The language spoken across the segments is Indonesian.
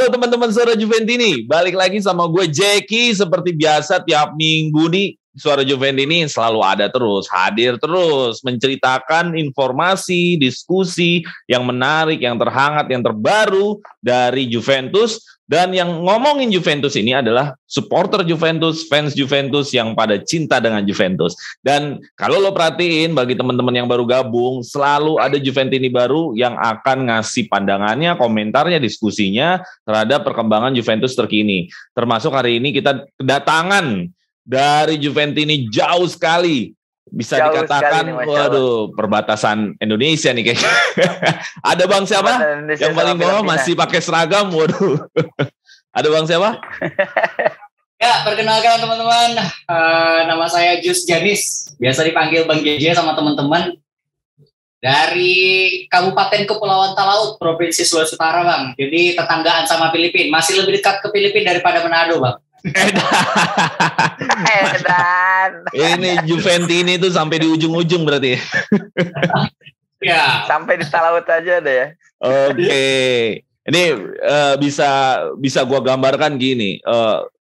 Halo teman-teman Suara Juventini, balik lagi sama gue Jeki. Seperti biasa tiap minggu nih Suara Juventini selalu ada terus, hadir terus, menceritakan informasi, diskusi yang menarik, yang terhangat, yang terbaru dari Juventus. Dan yang ngomongin Juventus ini adalah supporter Juventus, fans Juventus yang pada cinta dengan Juventus. Dan kalau lo perhatiin bagi teman-teman yang baru gabung, selalu ada Juventini baru yang akan ngasih pandangannya, komentarnya, diskusinya terhadap perkembangan Juventus terkini. Termasuk hari ini kita kedatangan dari Juventini jauh sekali. Bisa jauh dikatakan, nih, waduh, perbatasan Indonesia nih kayaknya. Ada Bang siapa? Yang paling bawah masih pakai seragam, waduh. Ada Bang siapa? Ya, perkenalkan teman-teman, nama saya Jus Janis, biasa dipanggil Bang JJ sama teman-teman. Dari Kabupaten Kepulauan Talaut, Provinsi Sulawesi Utara, Bang. Jadi tetanggaan sama Filipina, masih lebih dekat ke Filipina daripada Manado, Bang. Edan. Ini Juventini itu sampai di ujung-ujung berarti. Ya. Sampai di Talaut aja deh ya. Oke. Ini bisa gua gambarkan gini.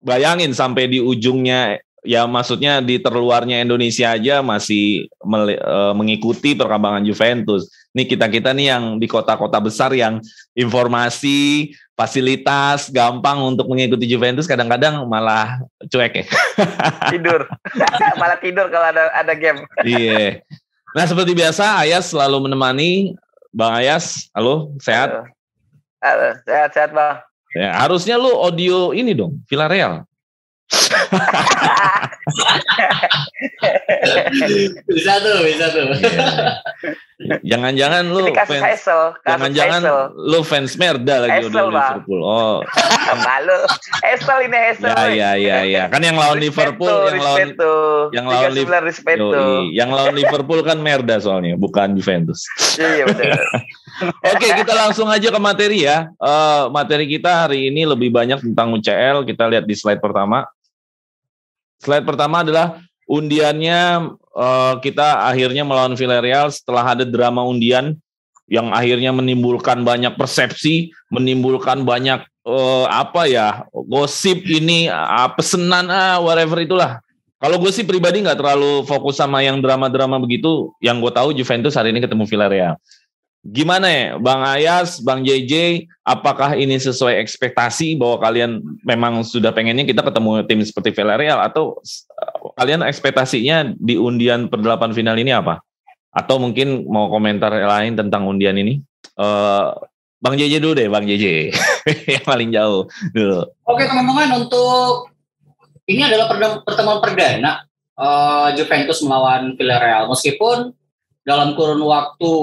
Bayangin sampai di ujungnya, ya maksudnya di terluarnya Indonesia aja masih mengikuti perkembangan Juventus. Ini kita nih yang di kota-kota besar yang informasi, fasilitas gampang untuk mengikuti Juventus kadang-kadang malah cuek ya. Tidur. Malah tidur kalau ada game. Iya. Nah, seperti biasa Ayas selalu menemani. Bang Ayas, halo, sehat? Halo, sehat Bang. Ya, harusnya lu audio ini dong, Villarreal. bisa tuh. Yeah. Jangan-jangan lu fans, jangan-jangan lu fans Merda lagi udah Liverpool. Oh, malu. Hesel. Ya. Kan yang lawan Liverpool, yang lawan Liverpool kan Merda soalnya, bukan Juventus. Iya betul. Oke, kita langsung aja ke materi ya. Materi kita hari ini lebih banyak tentang UCL. Kita lihat di slide pertama. Slide pertama adalah undiannya, kita akhirnya melawan Villarreal setelah ada drama undian yang akhirnya menimbulkan banyak persepsi, menimbulkan banyak gosip ini, pesenan, whatever itulah. Kalau gue sih pribadi nggak terlalu fokus sama yang drama-drama begitu. Yang gue tahu Juventus hari ini ketemu Villarreal. Gimana ya, Bang Ayas, Bang JJ, apakah ini sesuai ekspektasi bahwa kalian memang sudah pengennya kita ketemu tim seperti Villarreal, atau kalian ekspektasinya di undian per-8 final ini apa? Atau mungkin mau komentar lain tentang undian ini? Bang JJ dulu deh, Bang JJ. Yang paling jauh dulu. Oke teman-teman, untuk ini adalah pertemuan perdana Juventus melawan Villarreal. Meskipun dalam kurun waktu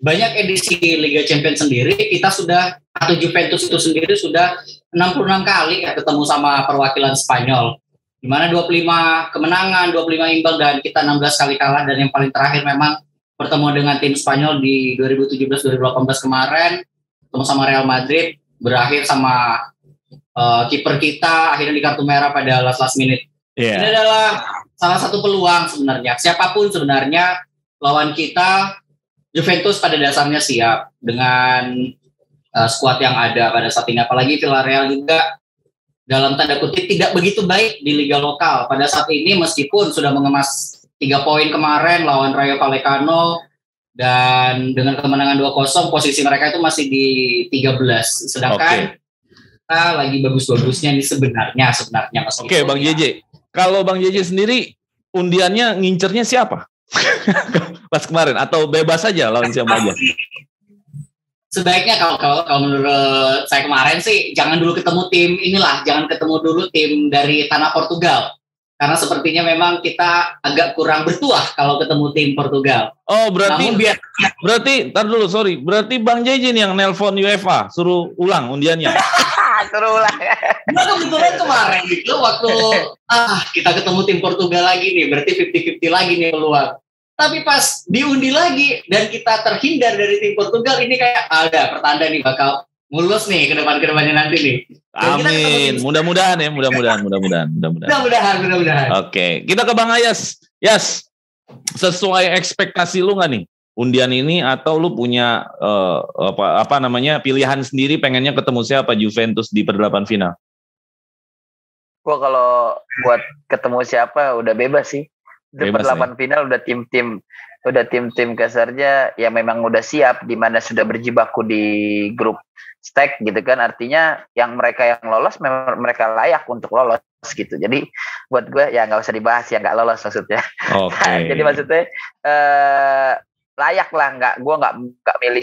banyak edisi Liga Champions sendiri, kita sudah, atau Juventus itu sendiri sudah 66 kali ya ketemu sama perwakilan Spanyol. Di mana 25 kemenangan, 25 imbang, dan kita 16 kali kalah. Dan yang paling terakhir memang pertemuan dengan tim Spanyol di 2017-2018 kemarin, ketemu sama Real Madrid, berakhir sama kiper kita akhirnya di kartu merah pada last minute. Yeah. Ini adalah salah satu peluang sebenarnya. Siapapun sebenarnya lawan kita, Juventus pada dasarnya siap dengan skuad yang ada pada saat ini. Apalagi Villarreal juga dalam tanda kutip tidak begitu baik di Liga lokal pada saat ini, meskipun sudah mengemas 3 poin kemarin lawan Rayo Vallecano, dan dengan kemenangan 2-0 posisi mereka itu masih di 13. Sedangkan kita lagi bagus-bagusnya nih sebenarnya. Oke, Bang JJ. Kalau Bang JJ sendiri undiannya ngincernya siapa? Pas kemarin, atau bebas aja lawan siapa aja? Sebaiknya kalau menurut saya kemarin sih jangan dulu ketemu tim inilah, jangan ketemu dulu tim dari tanah Portugal, karena sepertinya memang kita agak kurang bertuah kalau ketemu tim Portugal. Oh, berarti tar dulu, sorry, berarti Bang JJ nih yang nelpon UEFA suruh ulang undiannya. Suruh ulang. Nah, kebetulan kemarin itu waktu kita ketemu tim Portugal lagi nih, berarti 50-50 lagi nih peluang. Tapi pas diundi lagi dan kita terhindar dari tim Portugal, ini kayak ada pertanda nih bakal mulus nih ke depannya nanti nih. Dan amin. Mudah-mudahan ya, mudah-mudahan. Oke, kita ke Bang Ayas. Yes, sesuai ekspektasi lu nggak nih undian ini atau lu punya apa namanya pilihan sendiri pengennya ketemu siapa Juventus di perdelapan final? Gua kalau buat ketemu siapa udah bebas sih. Di Bebas, perdelapan final udah tim-tim kasarnya ya memang udah siap, di mana sudah berjibaku di grup stage gitu kan, artinya yang mereka yang lolos memang mereka layak untuk lolos gitu. Jadi buat gue ya nggak usah dibahas ya nggak lolos maksudnya. Oke. Jadi maksudnya layak lah, gue nggak milih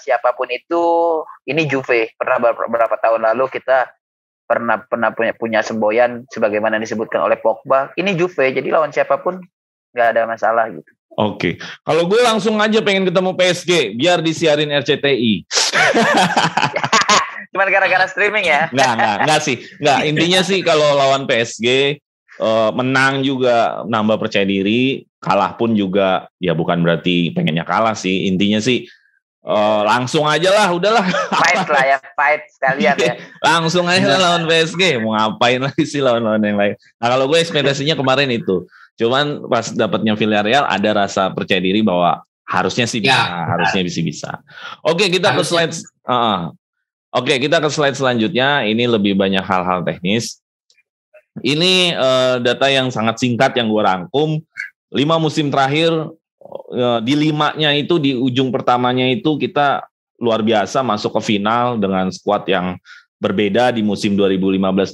siapapun itu. Ini Juve, pernah beberapa tahun lalu kita pernah punya semboyan sebagaimana disebutkan oleh Pogba. Ini Juve, jadi lawan siapapun nggak ada masalah gitu. Oke. Kalau gue langsung aja pengen ketemu PSG biar disiarin RCTI. Cuman gara-gara streaming ya? Enggak sih. Enggak, intinya sih kalau lawan PSG menang juga nambah percaya diri, kalah pun juga ya bukan berarti pengennya kalah sih. Intinya sih langsung aja lah, udahlah. Fight sekalian ya. Langsung aja lawan PSG. Mau ngapain lagi sih lawan-lawan yang lain. Nah kalau gue ekspektasinya kemarin itu. Cuman pas dapatnya Villarreal ada rasa percaya diri bahwa harusnya sih bisa. Harusnya bisa. Oke, kita ke slide. Oke, kita ke slide selanjutnya. Ini lebih banyak hal-hal teknis. Ini data yang sangat singkat yang gue rangkum. 5 musim terakhir, di 5-nya itu di ujung pertamanya itu kita luar biasa masuk ke final dengan skuad yang berbeda di musim 2015-2016.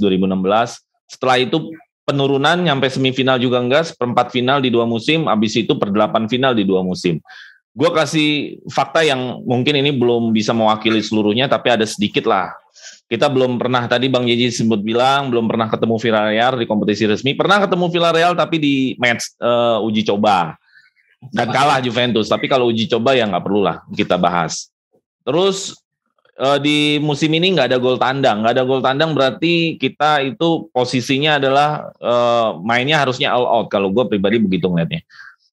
Setelah itu penurunan nyampe semifinal juga enggak, seperempat final di 2 musim, habis itu perdelapan final di 2 musim. Gue kasih fakta yang mungkin ini belum bisa mewakili seluruhnya, tapi ada sedikit lah. Kita belum pernah, tadi Bang Jeji sebut bilang, belum pernah ketemu Villarreal di kompetisi resmi. Pernah ketemu Villarreal tapi di match uji coba. Dan kalah Juventus. Tapi kalau uji coba ya nggak perlu lah kita bahas. Terus di musim ini nggak ada gol tandang. Nggak ada gol tandang berarti kita itu posisinya adalah mainnya harusnya all out. Kalau gue pribadi begitu ngeliatnya.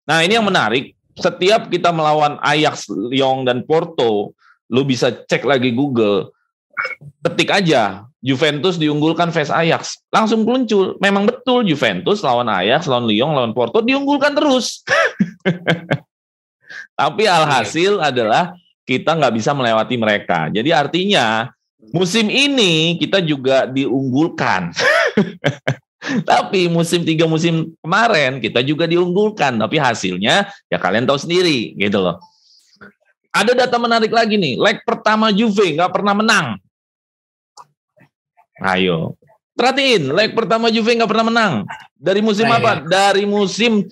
Nah ini yang menarik. Setiap kita melawan Ajax, Lyon, dan Porto, lu bisa cek lagi Google, ketik aja Juventus diunggulkan vs Ajax, langsung muncul. Memang betul Juventus lawan Ajax, lawan Lyon, lawan Porto diunggulkan terus. Tapi alhasil adalah kita nggak bisa melewati mereka. Jadi artinya musim ini kita juga diunggulkan. Tapi tiga musim kemarin kita juga diunggulkan, tapi hasilnya ya kalian tahu sendiri gitu loh. Ada data menarik lagi nih, leg pertama Juve nggak pernah menang. Ayo, perhatiin, leg pertama Juve nggak pernah menang. Dari musim apa? Dari musim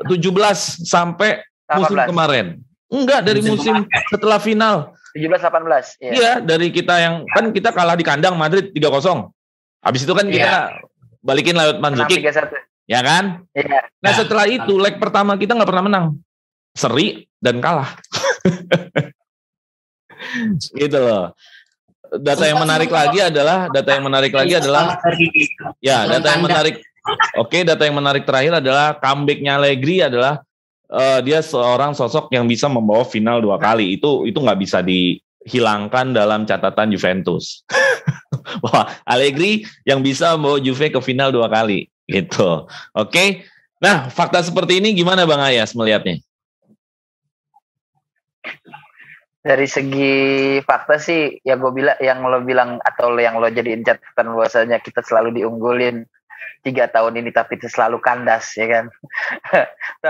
17 sampai 18. musim kemarin. Enggak, dari musim setelah final. 17-18. Iya, dari kita yang kan kita kalah di kandang Madrid 3-0. Habis itu kan kita balikin lewat Mandzukic, ya kan? Iya. Nah setelah itu leg pertama kita nggak pernah menang, seri dan kalah. Gitu loh. Data yang menarik lagi adalah data yang menarik terakhir adalah comeback-nya Allegri adalah dia seorang sosok yang bisa membawa final 2 kali. Itu nggak bisa dihilangkan dalam catatan Juventus. Wah, Allegri yang bisa membawa Juve ke final 2 kali gitu. Oke. Nah, fakta seperti ini gimana Bang Ayas melihatnya? Dari segi fakta sih ya gue bilang, yang lo bilang atau yang lo jadiin catatan bahwasanya kita selalu diunggulin 3 tahun ini tapi selalu kandas ya kan.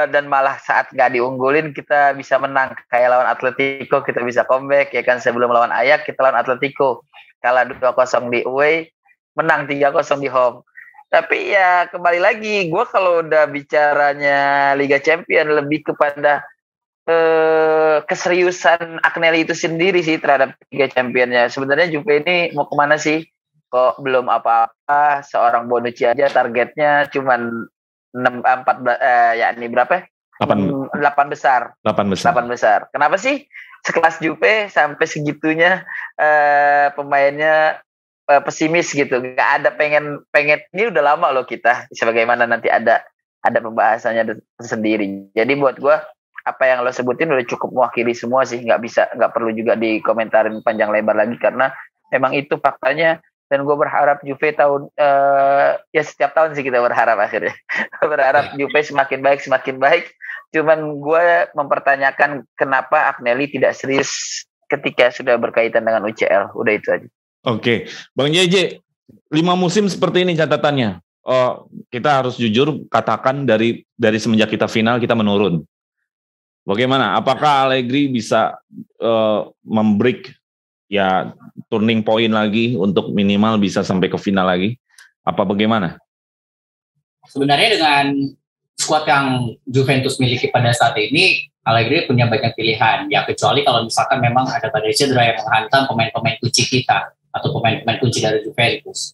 Dan malah saat nggak diunggulin kita bisa menang, kayak lawan Atletico kita bisa comeback ya kan. Sebelum lawan Ajax kita lawan Atletico kalah 2-0 di away, menang 3-0 di home. Tapi ya kembali lagi, gue kalau udah bicaranya Liga Champion lebih kepada keseriusan Agnelli itu sendiri sih terhadap Liga Championnya. Sebenarnya Juve ini mau kemana sih? Kok belum apa-apa, seorang Bonucci aja targetnya cuman 14 yakni berapa? 8 besar. 8 besar. Kenapa sih sekelas Juve sampai segitunya pemainnya pesimis gitu? Nggak ada pengen ini udah lama loh kita. Sebagaimana nanti ada pembahasannya tersendiri. Jadi buat gue apa yang lo sebutin udah cukup mewakili semua sih. Nggak perlu juga dikomentarin panjang lebar lagi karena memang itu faktanya. Dan gue berharap Juve ya setiap tahun sih kita berharap akhirnya. Berharap Juve semakin baik. Cuman gue mempertanyakan kenapa Agnelli tidak serius ketika sudah berkaitan dengan UCL. Udah itu aja. Oke, Bang JJ, 5 musim seperti ini catatannya. Kita harus jujur katakan dari semenjak kita final kita menurun. Bagaimana? Apakah Allegri bisa membreak ya turning point lagi untuk minimal bisa sampai ke final lagi? Apa bagaimana? Sebenarnya dengan skuad yang Juventus miliki pada saat ini, Allegri punya banyak pilihan. Ya kecuali kalau misalkan memang ada badai cedera yang menghantam pemain-pemain kunci kita atau pemain-pemain kunci dari Juventus.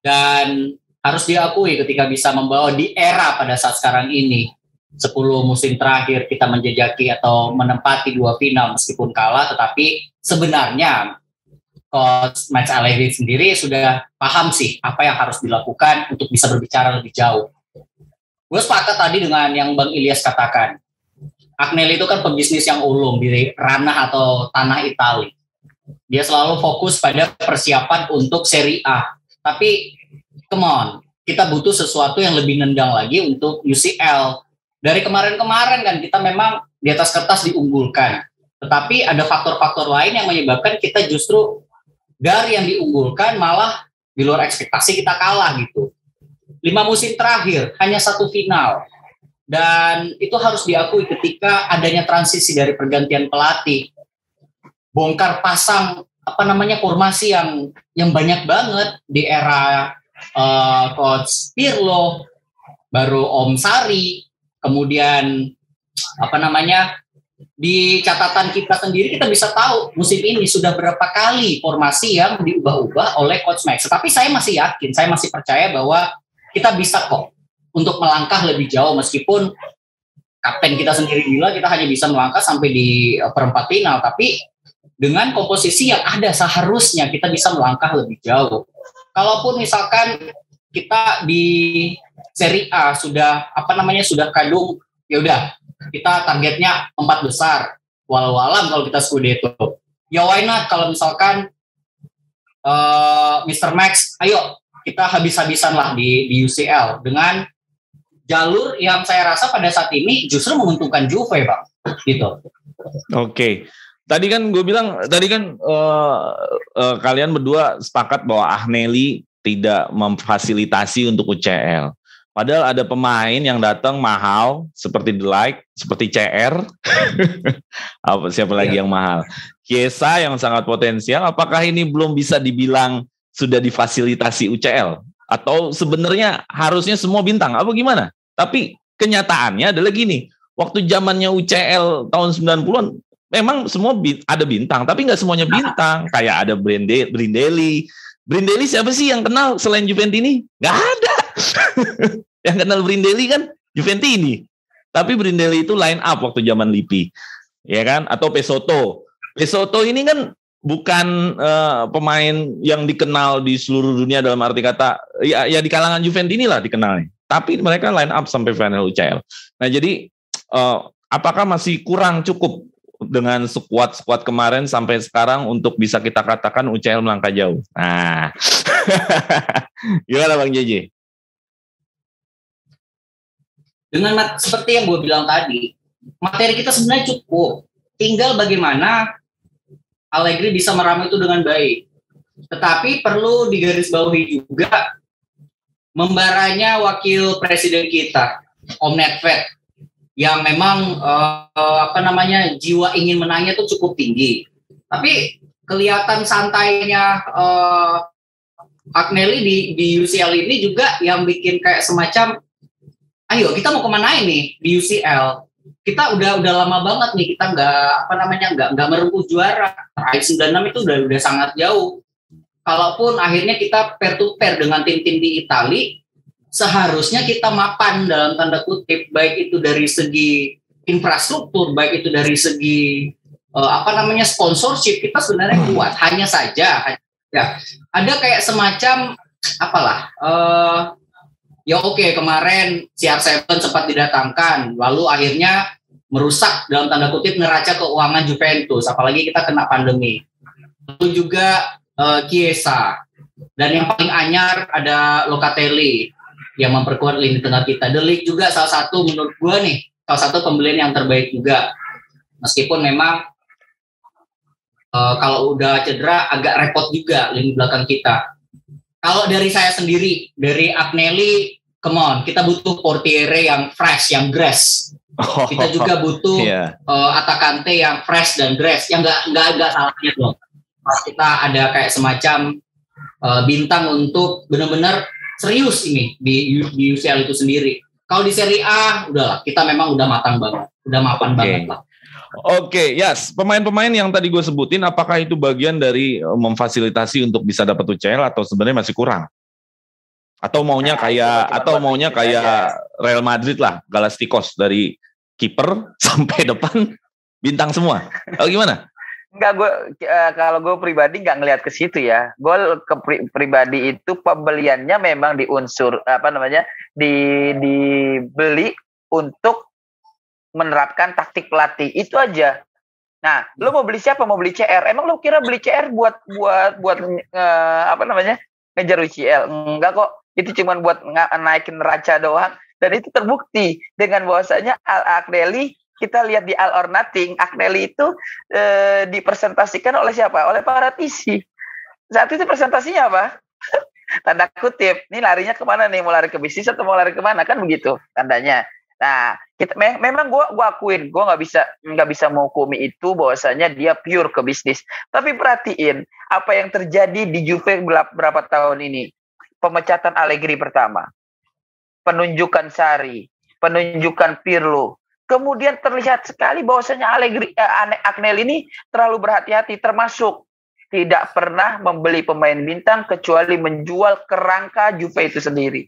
Dan harus diakui ketika bisa membawa di era pada saat sekarang ini, 10 musim terakhir kita menjejaki atau menempati 2 final meskipun kalah, tetapi sebenarnya Coach Max Allegri sendiri sudah paham sih apa yang harus dilakukan untuk bisa berbicara lebih jauh. Gue sepakat tadi dengan yang Bang Ilyas katakan. Agnelli itu kan pebisnis yang ulung di ranah atau tanah Itali. Dia selalu fokus pada persiapan untuk Serie A. Tapi, come on, kita butuh sesuatu yang lebih nendang lagi untuk UCL. Dari kemarin-kemarin kan kita memang di atas kertas diunggulkan. Tetapi ada faktor-faktor lain yang menyebabkan kita justru dari yang diunggulkan malah di luar ekspektasi kita kalah gitu. 5 musim terakhir hanya 1 final. Dan itu harus diakui ketika adanya transisi dari pergantian pelatih. Bongkar pasang formasi yang banyak banget di era Coach Pirlo, baru Om Sari, kemudian di catatan kita sendiri kita bisa tahu musim ini sudah berapa kali formasi yang diubah-ubah oleh Coach Max. Tapi saya masih yakin, saya masih percaya bahwa kita bisa kok untuk melangkah lebih jauh meskipun kapten kita sendiri bilang kita hanya bisa melangkah sampai di perempat final. Tapi dengan komposisi yang ada seharusnya kita bisa melangkah lebih jauh. Kalaupun misalkan kita di Serie A sudah sudah kadung, ya udah kita targetnya 4 besar, walau alam kalau kita Scudetto. Ya why not kalau misalkan Mr. Max, ayo kita habis-habisan lah di UCL dengan jalur yang saya rasa pada saat ini justru menguntungkan Juve, Bang. Gitu. Oke. Tadi kan gue bilang, kalian berdua sepakat bahwa Agnelli tidak memfasilitasi untuk UCL. Padahal ada pemain yang datang mahal seperti De Ligt, seperti CR. Siapa lagi yang mahal? Chiesa yang sangat potensial. Apakah ini belum bisa dibilang sudah difasilitasi UCL? Atau sebenarnya harusnya semua bintang? Apa gimana? Tapi kenyataannya adalah gini. Waktu zamannya UCL tahun 90-an, memang semua ada bintang. Tapi nggak semuanya bintang. Kayak ada Brindelli. Brindelli siapa sih yang kenal selain Juventini? Nggak ada. Yang kenal Brindelli kan Juventini. Tapi Brindelli itu line up waktu zaman Lippi, ya kan? Atau Pesotto. Pesotto ini kan bukan pemain yang dikenal di seluruh dunia dalam arti kata ya di kalangan Juventini lah dikenalnya. Tapi mereka line up sampai final UCL. Nah jadi apakah masih kurang cukup dengan skuad kemarin sampai sekarang untuk bisa kita katakan UCL melangkah jauh? Nah, gimana Bang JJ? Dengan seperti yang gue bilang tadi, materi kita sebenarnya cukup. Tinggal bagaimana Allegri bisa meramu itu dengan baik. Tetapi perlu digarisbawahi juga membaranya wakil presiden kita, Om Nedved, yang memang jiwa ingin menangnya itu cukup tinggi. Tapi kelihatan santainya Agnelli di UCL ini juga yang bikin kayak semacam, ayo kita mau kemana ini di UCL? Kita udah lama banget nih kita nggak merengkuh juara. Terakhir 96 itu udah sangat jauh. Kalaupun akhirnya kita pair to pair dengan tim-tim di Itali, seharusnya kita mapan dalam tanda kutip, baik itu dari segi infrastruktur, baik itu dari segi sponsorship, kita sebenarnya kuat. Hanya saja ya ada kayak semacam kemarin CR7 sempat didatangkan, lalu akhirnya merusak dalam tanda kutip neraca keuangan Juventus, apalagi kita kena pandemi. Lalu juga Chiesa, dan yang paling anyar ada Locatelli yang memperkuat lini tengah kita. De Ligt juga salah satu menurut gue nih, salah satu pembelian yang terbaik juga. Meskipun memang kalau udah cedera agak repot juga lini belakang kita. Kalau dari saya sendiri, dari Agnelli, come on, kita butuh Portiere yang fresh, yang grass. Kita juga butuh Atakante yang fresh dan grass, yang nggak salahnya dong. Kita ada kayak semacam bintang untuk benar-benar serius ini di UCL itu sendiri. Kalau di Serie A, udahlah, kita memang udah matang banget, udah mapan banget lah. Oke, yes. Pemain-pemain yang tadi gue sebutin, apakah itu bagian dari memfasilitasi untuk bisa dapat UCL atau sebenarnya masih kurang? Atau maunya kayak Real Madrid lah, Galacticos dari kiper sampai depan bintang semua. Oh gimana? Enggak, kalau gue pribadi nggak ngelihat ke situ ya. Gue pribadi itu pembeliannya memang dibeli untuk menerapkan taktik pelatih, itu aja. Nah, lo mau beli siapa? Mau beli CR? Emang lo kira beli CR buat ngejar UCL? Enggak kok. Itu cuma buat naikin neraca doang. Dan itu terbukti dengan bahwasanya Agnelli, kita lihat di All or Nothing, Agnelli itu dipresentasikan oleh siapa? Oleh Paratici. Saat itu presentasinya apa? Tanda kutip. Ini larinya kemana nih? Mau lari ke bisnis atau mau lari kemana? Kan begitu tandanya. Nah, memang gue akuin, gue nggak bisa menghukumi itu bahwasanya dia pure ke bisnis. Tapi perhatiin apa yang terjadi di Juve berapa tahun ini. Pemecatan Allegri pertama, penunjukan Sarri, penunjukan Pirlo. Kemudian terlihat sekali bahwasanya Agnelli ini terlalu berhati-hati, termasuk tidak pernah membeli pemain bintang kecuali menjual kerangka Juve itu sendiri.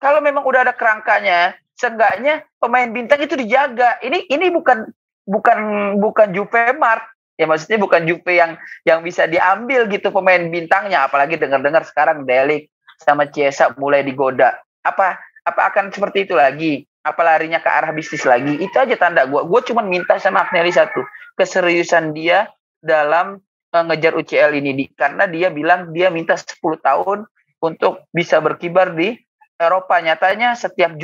Kalau memang udah ada kerangkanya, seenggaknya pemain bintang itu dijaga. Ini bukan Juve Mart. Ya maksudnya bukan Juve yang bisa diambil gitu pemain bintangnya, apalagi dengar-dengar sekarang Delik sama Chiesa mulai digoda. Apa akan seperti itu lagi? Apa larinya ke arah bisnis lagi? Itu aja tanda gue. Gue cuma minta sama Agnelli satu, keseriusan dia dalam ngejar UCL ini, karena dia bilang dia minta 10 tahun untuk bisa berkibar di Eropa. Nyatanya setiap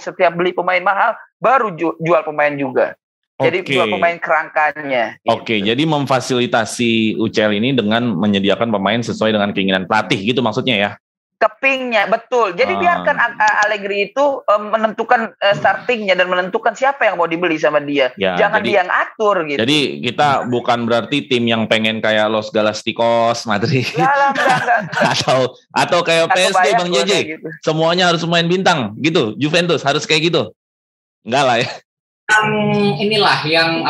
setiap beli pemain mahal baru jual pemain juga. Jadi jual pemain kerangkanya. Oke, jadi memfasilitasi UCL ini dengan menyediakan pemain sesuai dengan keinginan pelatih gitu maksudnya ya? Kepingnya, betul. Jadi biarkan Allegri itu menentukan startingnya dan menentukan siapa yang mau dibeli sama dia. Ya, jangan dia yang atur gitu. Jadi kita bukan berarti tim yang pengen kayak Los Galacticos Madrid. atau kayak PSG Bang JJ. Gitu. Semuanya harus main bintang gitu. Juventus harus kayak gitu. Enggak lah ya. Inilah yang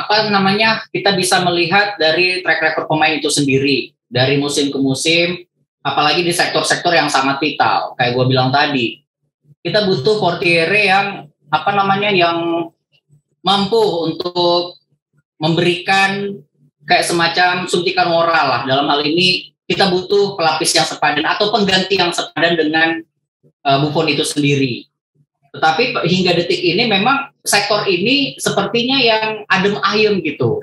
kita bisa melihat dari track record pemain itu sendiri dari musim ke musim. Apalagi di sektor-sektor yang sangat vital, kayak gue bilang tadi, kita butuh Portiere yang yang mampu untuk memberikan kayak semacam suntikan moral lah. Dalam hal ini kita butuh pelapis yang sepadan atau pengganti yang sepadan dengan Buffon itu sendiri. Tetapi hingga detik ini memang sektor ini sepertinya yang adem ayem gitu.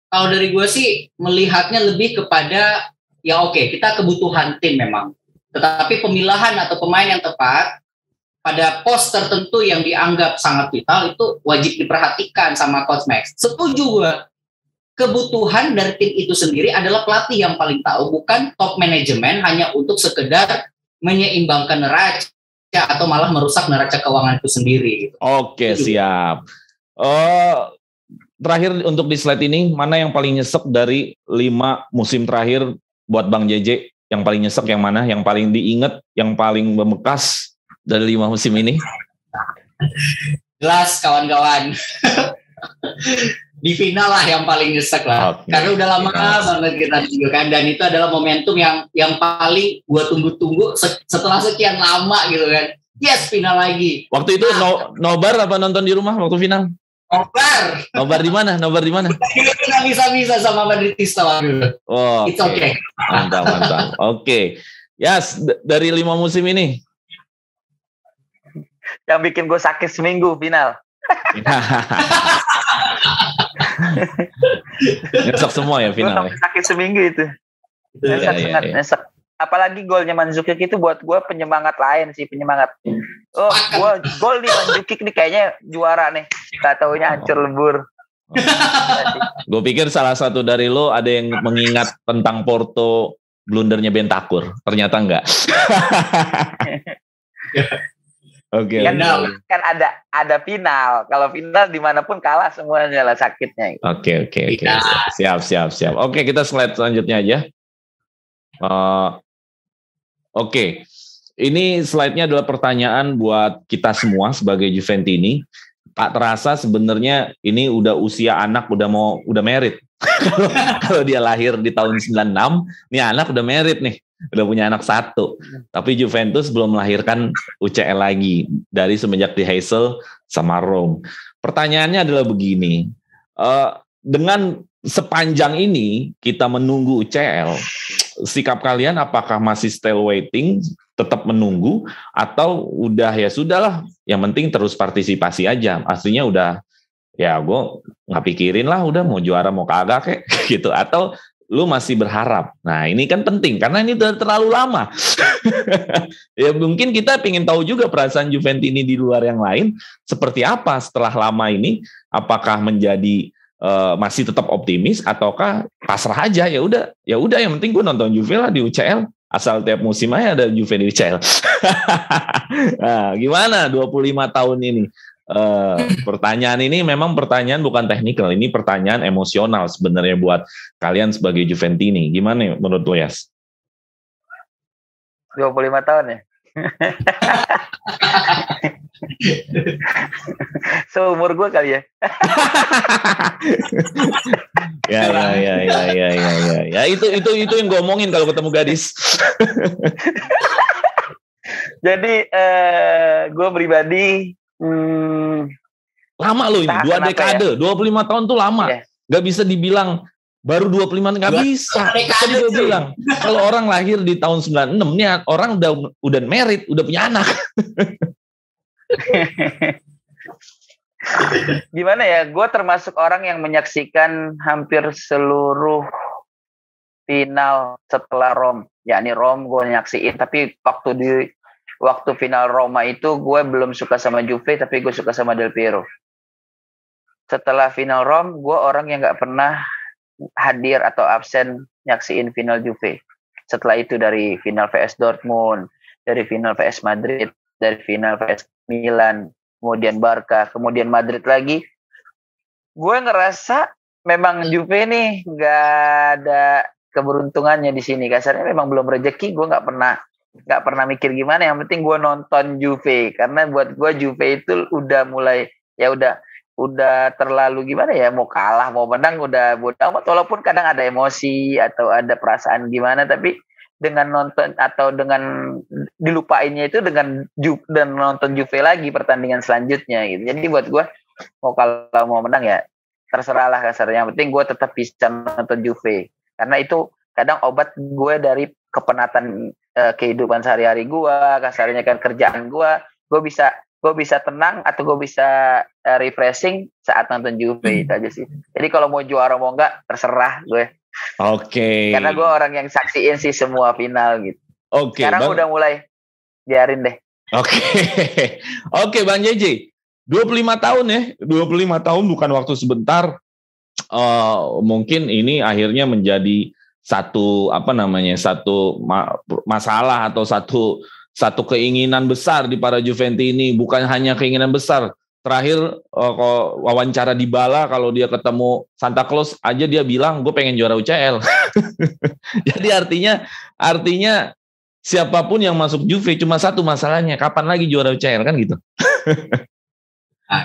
Kalau dari gue sih melihatnya lebih kepada ya oke, kita kebutuhan tim memang. Tetapi pemilahan atau pemain yang tepat pada pos tertentu yang dianggap sangat vital itu wajib diperhatikan sama Coach Max. Setuju gue. Kebutuhan dari tim itu sendiri adalah pelatih yang paling tahu, bukan top manajemen hanya untuk sekedar menyeimbangkan neraca atau malah merusak neraca keuangan itu sendiri. Oke, siap. Terakhir untuk di slide ini, mana yang paling nyesek dari 5 musim terakhir buat Bang JJ? Yang paling nyesek yang mana? Yang paling diingat, yang paling membekas dari 5 musim ini? Jelas kawan-kawan. Di final lah yang paling nyesek lah. Okay. Karena udah lama banget kita tunjukkan, dan itu adalah momentum yang paling gue tunggu-tunggu setelah sekian lama gitu kan. Yes, final lagi. Waktu itu nobar apa nonton di rumah waktu final? Nobar di mana? Nggak bisa sama Madridista waktu. Oh, it's okay. Mantap. Oke. Yes, dari 5 musim ini. Yang bikin gue sakit seminggu final. Nyesek semua ya final. Gue sakit seminggu itu. Nyesek. apalagi golnya Mandzukic itu buat gue penyemangat lain sih, penyemangat. Oh, gue gol nih Mandzukic nih kayaknya juara nih. Gak taunya hancur lebur. Gue pikir salah satu dari lo ada yang mengingat tentang Porto blundernya Bentancur. Ternyata enggak. Oke. Kan ada final. Kalau final dimanapun kalah semuanya lah sakitnya. Oke. Siap. Oke, kita slide selanjutnya aja. Oke. Ini slide-nya adalah pertanyaan buat kita semua sebagai Juventini. Tak terasa sebenarnya ini udah usia anak udah merit. Kalau dia lahir di tahun 96, nih anak udah merit nih. Udah punya anak 1. Tapi Juventus belum melahirkan UCL lagi dari semenjak di Heysel sama Rome. Pertanyaannya adalah begini. Dengan sepanjang ini kita menunggu UCL, sikap kalian apakah masih still waiting, tetap menunggu, atau udah ya sudahlah, yang penting terus partisipasi aja. Aslinya udah ya gue nggak pikirin lah, udah mau juara mau kagak kayak gitu, atau lu masih berharap. Nah ini kan penting karena ini udah terlalu lama. Ya mungkin kita pengen tahu juga perasaan Juventini di luar yang lain seperti apa setelah lama ini, apakah menjadi masih tetap optimis ataukah pasrah aja, ya udah yang penting gue nonton Juve lah di UCL, asal tiap musim aja ada Juve di UCL. Nah, gimana 25 tahun ini? Pertanyaan ini memang pertanyaan bukan teknikal, ini pertanyaan emosional sebenarnya buat kalian sebagai Juventini. Gimana menurut lo, Yas? 25 tahun ya? Seumur gue kali ya. Ya itu yang gue omongin kalau ketemu gadis. Jadi gue pribadi lama loh ini, 2 dekade, ya? 25 tahun tuh lama. Yeah. Gak bisa dibilang baru 25, gak bisa. Tadi gue bilang, kalau orang lahir di tahun 96, nih orang udah married, udah punya anak. Gimana ya, gue termasuk orang yang menyaksikan hampir seluruh final setelah Rome. Yakni Rome gue nyaksiin, tapi waktu final Roma itu gue belum suka sama Juve, tapi gue suka sama Del Piero. Setelah final Rome, gue orang yang gak pernah hadir atau absen nyaksiin final Juve. Setelah itu dari final VS Dortmund, dari final VS Madrid, dari final VS Milan, kemudian Barca, kemudian Madrid lagi. Gue ngerasa memang Juve nih gak ada keberuntungannya di sini. Kasarnya memang belum rezeki, gue gak pernah mikir gimana, yang penting gue nonton Juve, karena buat gue Juve itu udah mulai ya udah terlalu gimana ya, mau kalah mau menang udah bodo amat, walaupun kadang ada emosi atau ada perasaan gimana, tapi dengan nonton atau dengan dilupainnya itu dengan dan nonton Juve lagi pertandingan selanjutnya gitu. Jadi buat gue mau kalah mau menang ya terserah lah kasarnya, yang penting gue tetap bisa nonton Juve, karena itu kadang obat gue dari kepenatan kehidupan sehari-hari gue, kasarnya kan kerjaan gue bisa tenang atau gue bisa refreshing saat nonton Juve, itu aja sih. Jadi kalau mau juara mau enggak terserah gue. Oke. Karena gue orang yang saksiin sih semua final gitu. Oke. Sekarang udah mulai biarin deh. Oke Bang JJ. 25 tahun ya. 25 tahun bukan waktu sebentar. Mungkin ini akhirnya menjadi satu masalah atau satu keinginan besar di para Juventini, bukan hanya keinginan besar. Terakhir wawancara Dybala, kalau dia ketemu Santa Claus aja dia bilang gue pengen juara UCL. Jadi artinya siapapun yang masuk Juve cuma satu masalahnya, kapan lagi juara UCL kan gitu.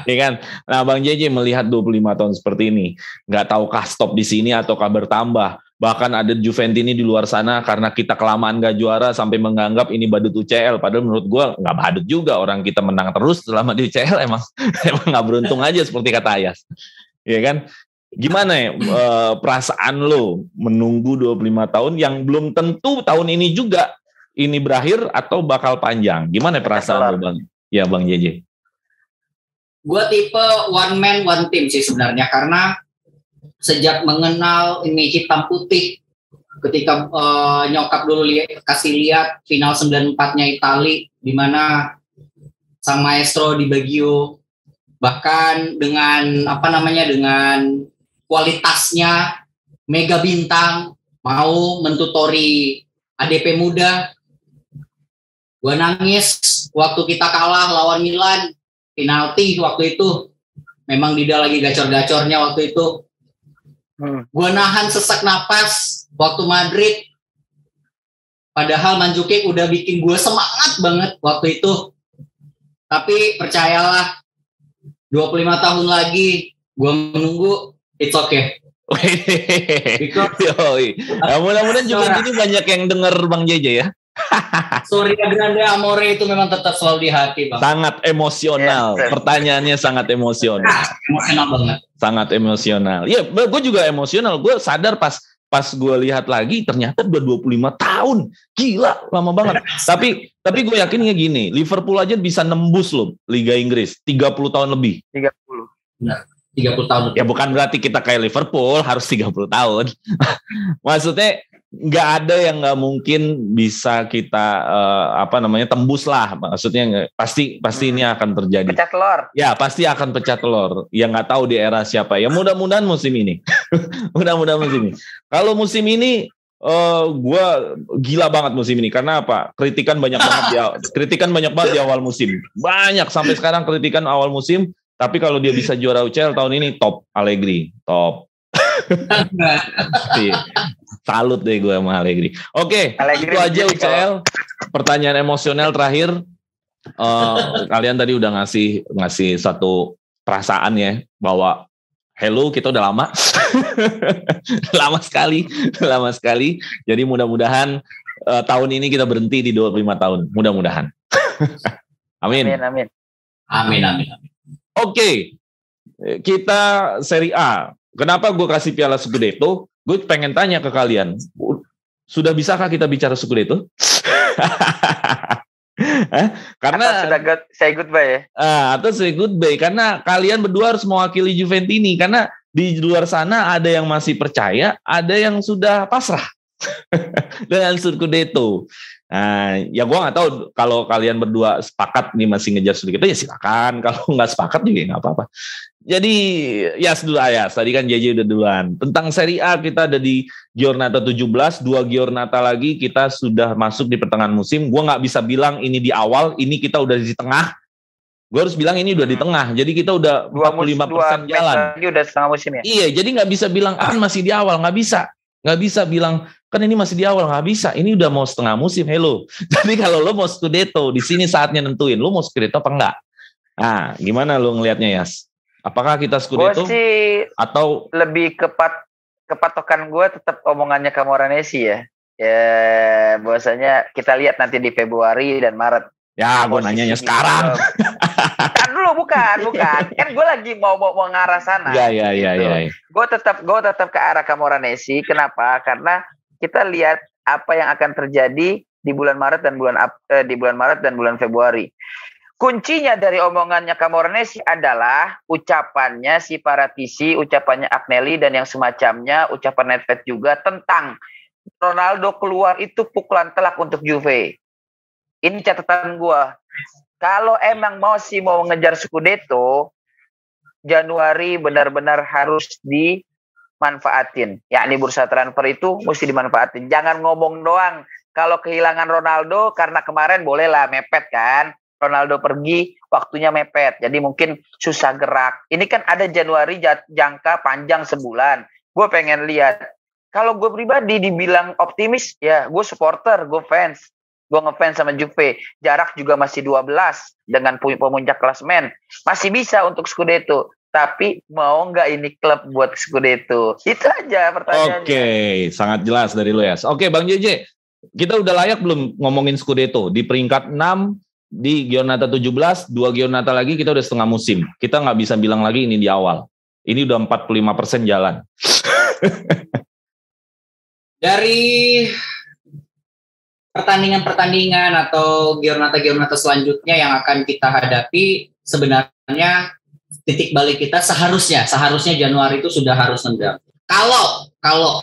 Ya kan? Nah Bang JJ melihat 25 tahun seperti ini, nggak tahukah stop di sini ataukah bertambah? Bahkan ada Juventini di luar sana karena kita kelamaan gak juara sampai menganggap ini badut UCL. Padahal menurut gue gak badut juga, orang kita menang terus selama di UCL, emang gak beruntung aja seperti kata Ayas. Ya kan? Gimana ya perasaan lo menunggu 25 tahun yang belum tentu tahun ini juga ini berakhir atau bakal panjang? Gimana perasaan lo Bang? Ya Bang JJ. Gue tipe one man one team sih sebenarnya, karena sejak mengenal ini hitam putih ketika nyokap dulu kasih lihat final 94-nya Itali, di mana sang maestro Di Baggio bahkan dengan dengan kualitasnya mega bintang mau mentutori ADP muda. Gue nangis waktu kita kalah lawan Milan, penalti waktu itu. Memang Dida lagi gacor-gacornya waktu itu. Gue nahan sesak napas waktu Madrid. Padahal Mandzukic udah bikin gue semangat banget waktu itu. Tapi percayalah, 25 tahun lagi gue menunggu, it's okay. Mudah-mudahan juga ini banyak yang denger Bang JJ ya. Sorry, Grande Amore itu memang tetap selalu di hati, Bang. Sangat emosional. Pertanyaannya sangat emosional. Emosional banget. Sangat emosional. Ya, gue juga emosional. Gue sadar pas gue lihat lagi ternyata udah 25 tahun. Gila, lama banget. Tapi gue yakinnya gini, Liverpool aja bisa nembus loh Liga Inggris 30 tahun lebih. 30. Benar. 30 tahun lebih. Ya bukan berarti kita kayak Liverpool harus 30 tahun. Maksudnya nggak ada yang nggak mungkin bisa kita tembus lah. Maksudnya pasti ini akan terjadi. Pecah telur. Ya pasti akan pecah telur. Ya nggak tahu di era siapa. Ya mudah-mudahan musim ini. Mudah-mudahan musim ini. Kalau musim ini gue gila banget musim ini. Karena apa? Kritikan banyak banget di awal musim. Banyak sampai sekarang kritikan awal musim. Tapi kalau dia bisa juara UCL tahun ini top. Allegri top. Salut deh gue sama Allegri. Oke, itu aja UCL. Pertanyaan emosional terakhir. Kalian tadi udah ngasih satu perasaan ya bahwa hello, kita udah lama. lama sekali. Jadi mudah-mudahan tahun ini kita berhenti di 25 tahun. Mudah-mudahan. Amin. Amin. Oke, kita Serie A. Kenapa gue kasih piala Scudetto? Gue pengen tanya ke kalian, sudah bisakah kita bicara Scudetto? Karena atau sudah say goodbye ya? Atau say goodbye, karena kalian berdua harus mewakili Juventini. Karena di luar sana ada yang masih percaya, ada yang sudah pasrah dengan Scudetto. Ya gue nggak tahu kalau kalian berdua sepakat nih masih ngejar Scudetto ya silakan. Kalau nggak sepakat juga nggak apa-apa. Jadi dulu Ayas, tadi kan JJ udah duluan. Tentang Serie A kita ada di Giornata 17, 2 Giornata lagi kita sudah masuk di pertengahan musim. Gue nggak bisa bilang ini di awal, ini kita udah di tengah. Gue harus bilang ini udah di tengah. Jadi kita udah 45% jalan. Lagi udah setengah musim ya? Iya, jadi nggak bisa bilang kan masih di awal, nggak bisa. Nggak bisa bilang kan ini masih di awal, nggak bisa. Ini udah mau setengah musim, hello. Jadi kalau lo mau Scudetto, di sini saatnya nentuin lo mau Scudetto apa enggak. Nah, gimana lo ngelihatnya Yas? Apakah kita Scudetto? Gue sih atau lebih kepatokan gue tetap omongannya Camoranesi ya. Ya, bahwasanya kita lihat nanti di Februari dan Maret. Ya, gue nanyanya sekarang. Kan dulu bukan. Kan gue lagi mau ngarah sana. Iya. Gue tetap ke arah Camoranesi. Kenapa? Karena kita lihat apa yang akan terjadi di bulan Maret dan bulan Februari. Kuncinya dari omongannya Camoranesi adalah ucapannya si Paratisi, ucapannya Agnelli dan yang semacamnya, ucapan Nedved juga tentang Ronaldo keluar itu pukulan telak untuk Juve. Ini catatan gua. Kalau emang mau ngejar Scudetto, Januari benar-benar harus dimanfaatin. Yakni bursa transfer itu mesti dimanfaatin. Jangan ngomong doang. Kalau kehilangan Ronaldo karena kemarin bolehlah mepet kan. Ronaldo pergi, waktunya mepet. Jadi mungkin susah gerak. Ini kan ada Januari jangka panjang sebulan. Gue pengen lihat. Kalau gue pribadi dibilang optimis, ya gue supporter, gue fans. Gue ngefans sama Juve. Jarak juga masih 12 dengan pemuncak klasemen. Masih bisa untuk Scudetto. Tapi mau nggak ini klub buat Scudetto? Itu aja pertanyaannya. Oke, sangat jelas dari lu ya. Oke, Bang JJ. Kita udah layak belum ngomongin Scudetto? Di peringkat 6, di Giornata 17, 2 Giornata lagi kita udah setengah musim. Kita nggak bisa bilang lagi ini di awal. Ini udah 45% jalan. Dari pertandingan-pertandingan atau Giornata-Giornata selanjutnya yang akan kita hadapi, sebenarnya titik balik kita seharusnya Januari itu sudah harus nendang. Kalau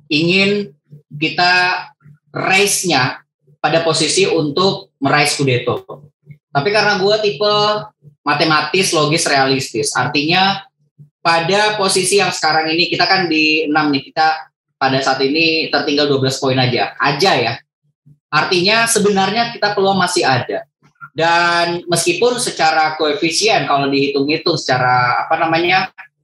ingin kita race-nya pada posisi untuk meraih Scudetto. Tapi karena gue tipe matematis, logis, realistis. Artinya pada posisi yang sekarang ini kita kan di 6 nih. Kita pada saat ini tertinggal 12 poin aja ya. Artinya sebenarnya kita peluang masih ada. Dan meskipun secara koefisien kalau dihitung-hitung secara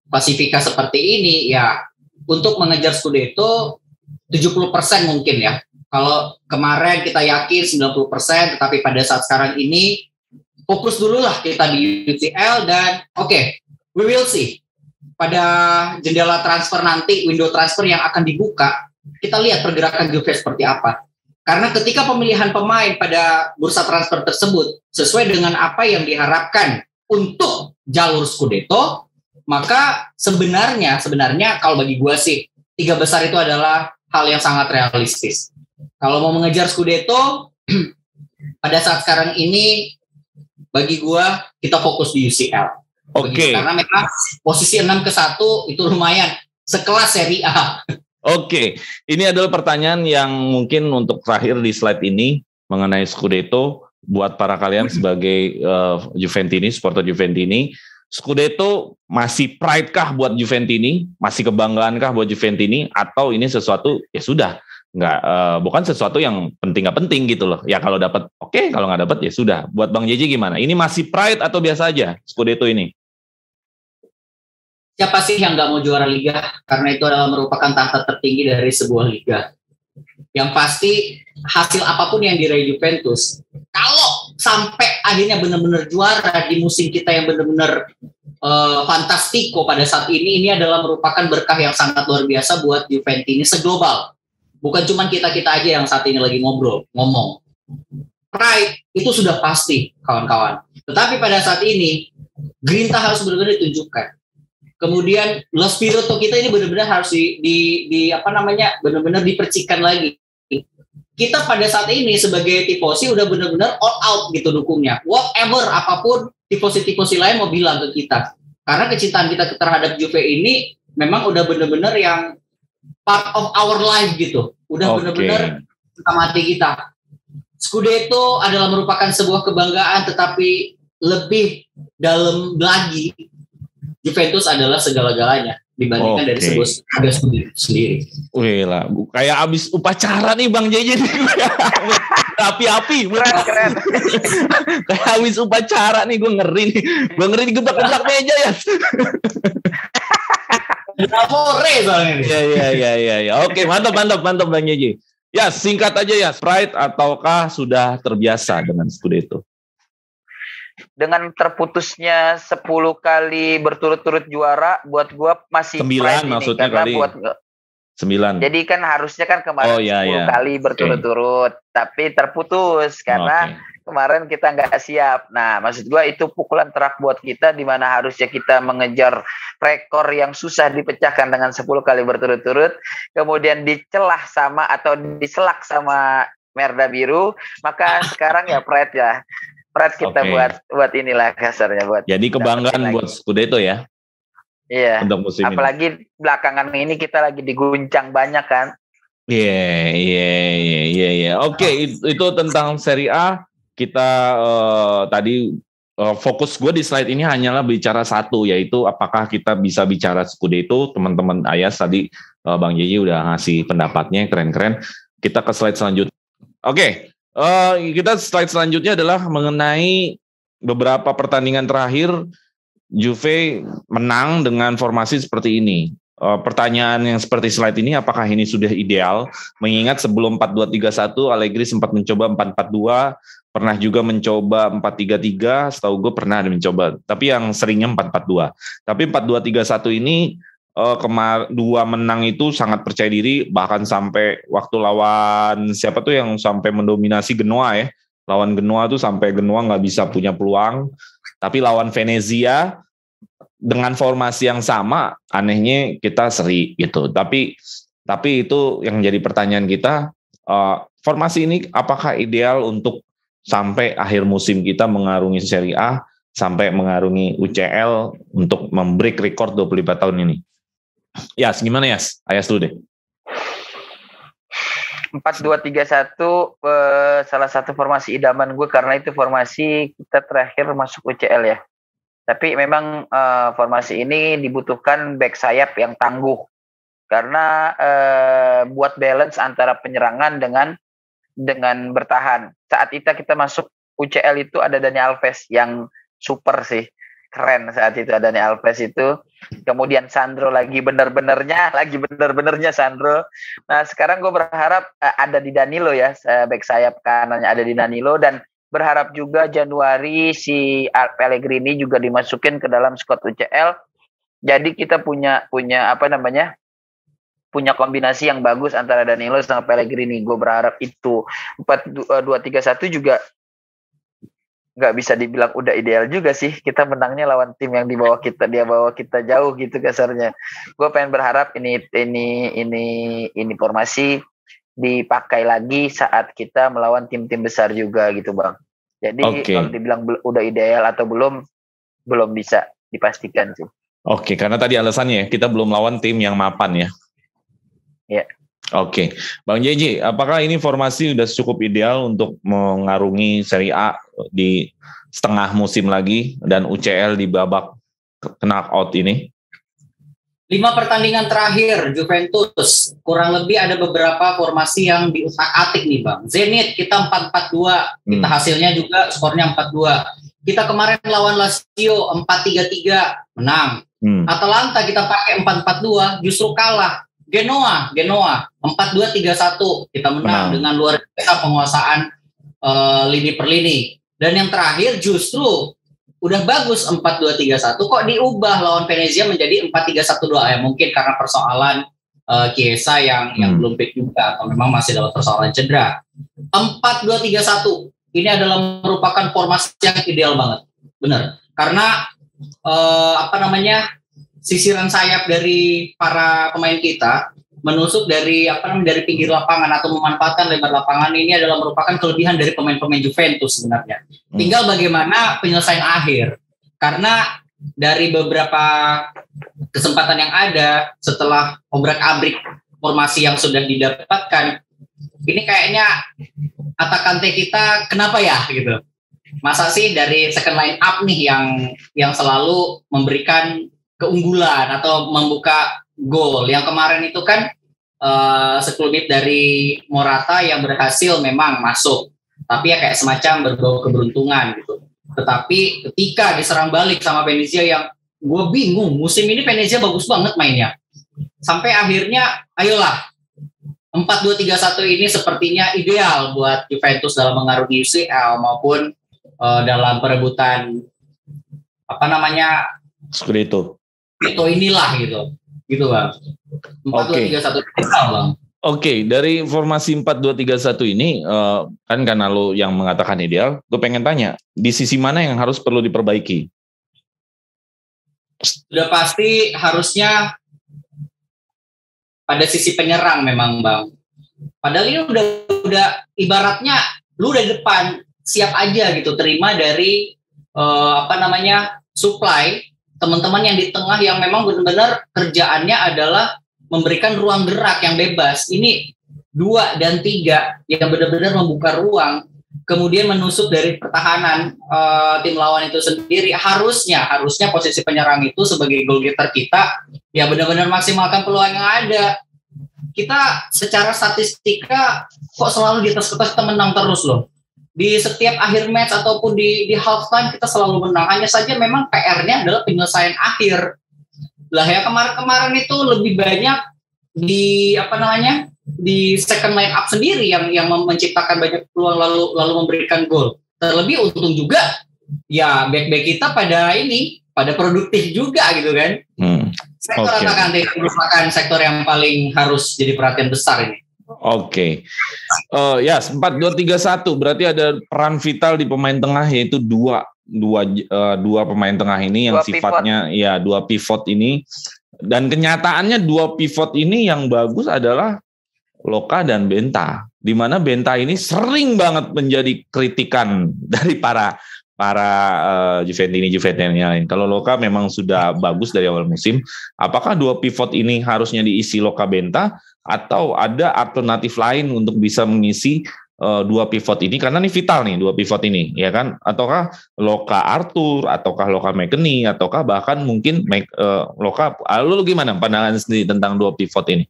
klasifikasi seperti ini ya untuk mengejar Scudetto 70% mungkin ya. Kalau kemarin kita yakin 90%, tetapi pada saat sekarang ini fokus dulu lah kita di UCL dan we will see. Pada jendela transfer nanti, window transfer yang akan dibuka, kita lihat pergerakan Juve seperti apa. Karena ketika pemilihan pemain pada bursa transfer tersebut sesuai dengan apa yang diharapkan untuk jalur Scudetto, maka sebenarnya kalau bagi gue sih, 3 besar itu adalah hal yang sangat realistis. Kalau mau mengejar Scudetto, pada saat sekarang ini, bagi gua kita fokus di UCL. Oke. Karena memang posisi 6 ke 1 itu lumayan sekelas Serie A. Oke. Ini adalah pertanyaan yang mungkin untuk terakhir di slide ini mengenai Scudetto buat para kalian sebagai Juventini, supporter Juventini. Scudetto masih pride kah buat Juventini? Masih kebanggaan kah buat Juventini? Atau ini sesuatu ya sudah bukan sesuatu yang penting nggak penting gitu loh. Ya kalau dapat oke, kalau nggak dapat ya sudah. Buat Bang JJ gimana? Ini masih pride atau biasa aja Scudetto ini? Siapa sih yang nggak mau juara liga? Karena itu adalah merupakan tahta tertinggi dari sebuah liga. Yang pasti hasil apapun yang diraih Juventus, kalau sampai akhirnya benar-benar juara di musim kita yang benar-benar fantastiko pada saat ini adalah merupakan berkah yang sangat luar biasa buat Juventini seglobal. Bukan cuma kita-kita aja yang saat ini lagi ngomong. Pride itu sudah pasti, kawan-kawan. Tetapi pada saat ini, grinta harus benar-benar ditunjukkan. Kemudian lo spirito kita ini benar-benar harus benar-benar dipercikan lagi. Kita pada saat ini sebagai tifosi udah benar-benar all out gitu dukungnya. Whatever, apapun tifosi-tifosi lain mau bilang ke kita. Karena kecintaan kita terhadap Juve ini memang udah benar-benar yang part of our life gitu. Udah benar-benar mati kita. Scudetto adalah merupakan sebuah kebanggaan, tetapi lebih dalam lagi Juventus adalah segala-galanya dibandingkan dari sebuah sendiri. Wih lah, kayak abis upacara nih Bang JJ nih. Api-api, keren. Kayak abis upacara nih, gue ngeri nih, gebrak meja ya. Amore soalnya nih. Iya. Oke, mantap Bang JJ. Ya, singkat aja ya, pride ataukah sudah terbiasa dengan Scudetto? Dengan terputusnya 10 kali berturut-turut juara, buat gue masih 9 maksudnya kali. 9. Jadi kan harusnya kan kemarin 10 kali berturut-turut, tapi terputus karena kemarin kita nggak siap. Nah, maksud gue itu pukulan terak buat kita, di mana harusnya kita mengejar rekor yang susah dipecahkan dengan 10 kali berturut-turut, kemudian dicelah diselak sama Merda Biru, maka sekarang ya pride kita buat inilah kasarnya buat. Jadi kebanggaan buat Scudetto ya. Iya. Untuk musim apalagi ini. Belakangan ini kita lagi diguncang banyak kan. Iya. Oke, itu tentang Serie A. Kita tadi fokus gue di slide ini hanyalah bicara satu, yaitu apakah kita bisa bicara Scudetto. Teman-teman Ayas tadi Bang JJ udah ngasih pendapatnya keren-keren. Kita ke slide selanjutnya. Oke. Kita slide selanjutnya adalah mengenai beberapa pertandingan terakhir Juve menang dengan formasi seperti ini. Pertanyaan yang seperti slide ini, apakah ini sudah ideal? Mengingat sebelum 4-2-3-1 Allegri sempat mencoba 4-4-2, pernah juga mencoba 4-3-3, setahu gue pernah ada mencoba, tapi yang seringnya 4-4-2. Tapi 4-2-3-1 ini dua menang itu sangat percaya diri, bahkan sampai waktu lawan siapa tuh yang sampai mendominasi Genoa ya, lawan Genoa tuh sampai Genoa nggak bisa punya peluang, tapi lawan Venezia dengan formasi yang sama anehnya kita seri gitu. Tapi itu yang jadi pertanyaan kita, formasi ini apakah ideal untuk sampai akhir musim kita mengarungi Serie A, sampai mengarungi UCL untuk membreak rekor 25 tahun ini? Yas, gimana Yas? Ayas dulu deh. 4-2-3-1 salah satu formasi idaman gue karena itu formasi kita terakhir masuk UCL ya. Tapi memang formasi ini dibutuhkan back sayap yang tangguh karena buat balance antara penyerangan dengan bertahan. Saat kita masuk UCL itu ada Dani Alves yang super sih, keren saat itu ada Dani Alves itu. Kemudian Sandro lagi bener-benernya Sandro. Nah sekarang gue berharap ada di Danilo ya, back sayap kanannya ada di Danilo, dan berharap juga Januari si Pellegrini juga dimasukin ke dalam squad UCL. Jadi kita punya kombinasi yang bagus antara Danilo sama Pellegrini. Gue berharap itu 4-2-3-1 juga nggak bisa dibilang udah ideal juga sih. Kita menangnya lawan tim yang di bawah kita, dia bawa kita jauh gitu kasarnya. Gue pengen berharap ini formasi dipakai lagi saat kita melawan tim-tim besar juga gitu bang. Jadi kalau dibilang udah ideal atau belum bisa dipastikan sih. Oke, karena tadi alasannya kita belum lawan tim yang mapan ya. Ya. Oke, Bang JJ, apakah ini formasi sudah cukup ideal untuk mengarungi Serie A di setengah musim lagi dan UCL di babak knockout ini? 5 pertandingan terakhir Juventus, kurang lebih ada beberapa formasi yang diutak-atik nih Bang. Zenit kita 4-4-2, kita hasilnya juga skornya 4-2. Kita kemarin lawan Lazio 4-3-3, menang. Atalanta kita pakai 4-4-2, justru kalah. Genoa 4-2-3-1 kita menang dengan luar biasa penguasaan lini per lini. Dan yang terakhir justru udah bagus 4-2-3-1 kok diubah lawan Venezia menjadi 4-3-1-2 ya, mungkin karena persoalan Chiesa yang belum fit juga atau memang masih dalam persoalan cedera. 4-2-3-1 ini adalah merupakan formasi yang ideal banget, benar, karena sisiran sayap dari para pemain kita menusuk dari pinggir lapangan atau memanfaatkan lebar lapangan ini adalah merupakan kelebihan dari pemain-pemain Juventus sebenarnya. Tinggal bagaimana penyelesaian akhir. Karena dari beberapa kesempatan yang ada setelah obrak-abrik formasi yang sudah didapatkan, ini kayaknya Atakante kita kenapa ya gitu. Masa sih dari second line up nih yang selalu memberikan keunggulan atau membuka gol. Yang kemarin itu kan sekelumit dari Morata yang berhasil memang masuk, tapi ya kayak semacam berbau keberuntungan gitu. Tetapi ketika diserang balik sama Venezia yang gue bingung, musim ini Venezia bagus banget mainnya, sampai akhirnya ayolah 4-2-3-1 ini sepertinya ideal buat Juventus dalam mengarungi UCL maupun dalam perebutan Scudetto. Itu inilah gitu bang. 4-2-3-1 bang. Oke, dari formasi 4-2-3-1 ini kan karena lo yang mengatakan ideal, gue pengen tanya di sisi mana yang harus perlu diperbaiki? Sudah pasti harusnya pada sisi penyerang memang bang. Padahal ini udah ibaratnya lu udah depan siap aja gitu terima dari supply teman-teman yang di tengah yang memang benar-benar kerjaannya adalah memberikan ruang gerak yang bebas. Ini 2 dan 3 yang benar-benar membuka ruang, kemudian menusuk dari pertahanan tim lawan itu sendiri. Harusnya posisi penyerang itu sebagai goal getter kita ya benar-benar maksimalkan peluang yang ada. Kita secara statistika kok selalu di atas kertas kita menang terus loh. Di setiap akhir match ataupun di halftime kita selalu menang. Hanya saja memang PR-nya adalah penyelesaian akhir. Lah ya kemarin itu lebih banyak di di second line up sendiri yang menciptakan banyak peluang lalu memberikan gol. Terlebih untung juga ya back-back kita pada produktif juga gitu kan. Sektor Atakante merupakan sektor yang paling harus jadi perhatian besar ini. Oke. 4-2-3-1 berarti ada peran vital di pemain tengah yaitu dua pemain tengah ini yang sifatnya dua pivot ini, dan kenyataannya dua pivot ini yang bagus adalah Loka dan Benta, di mana Benta ini sering banget menjadi kritikan dari para para Juventini yang lain. Kalau Loka memang sudah bagus dari awal musim, apakah dua pivot ini harusnya diisi Loka Benta atau ada alternatif lain untuk bisa mengisi dua pivot ini, karena ini vital nih dua pivot ini, ya kan? Ataukah Loka Arthur, ataukah Loka McKennie, ataukah bahkan mungkin Loka, lu gimana pandangan sendiri tentang dua pivot ini?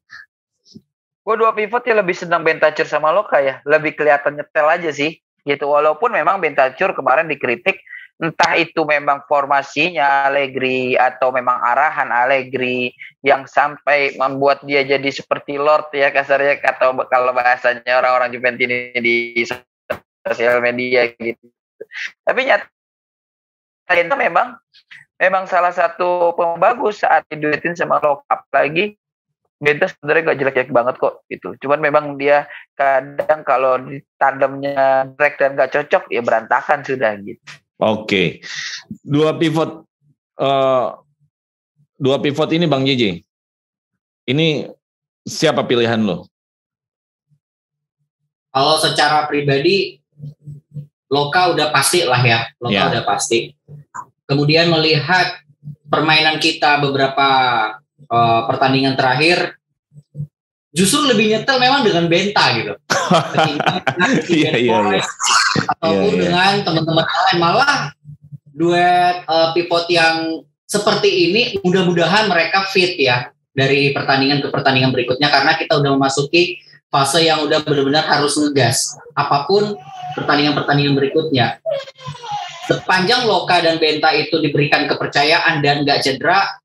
Gue dua pivot ya lebih senang Bentancur sama Loka ya, lebih kelihatan nyetel aja sih gitu. Walaupun memang Bentancur kemarin dikritik, entah itu memang formasinya Allegri atau memang arahan Allegri yang sampai membuat dia jadi seperti Lord ya kasarnya, atau kalau bahasanya orang-orang Juventini di sosial media gitu. Tapi nyata memang salah satu pembagus saat diduetin sama Loka. Apalagi Benta sebenarnya gak jelek-jelek banget kok gitu. Cuman memang dia kadang kalau di tandemnya track dan gak cocok ya berantakan sudah gitu. Oke. Dua pivot ini Bang JJ. Ini siapa pilihan lo? Kalau secara pribadi Loka udah pasti lah ya. Loka udah pasti. Kemudian melihat permainan kita beberapa pertandingan terakhir, justru lebih nyetel memang dengan Benta gitu. Ataupun dengan teman-teman lain, malah duet pivot yang seperti ini mudah-mudahan mereka fit ya dari pertandingan ke pertandingan berikutnya, karena kita udah memasuki fase yang udah benar-benar harus ngegas apapun pertandingan-pertandingan berikutnya. Sepanjang Loka dan Benta itu diberikan kepercayaan dan nggak cedera,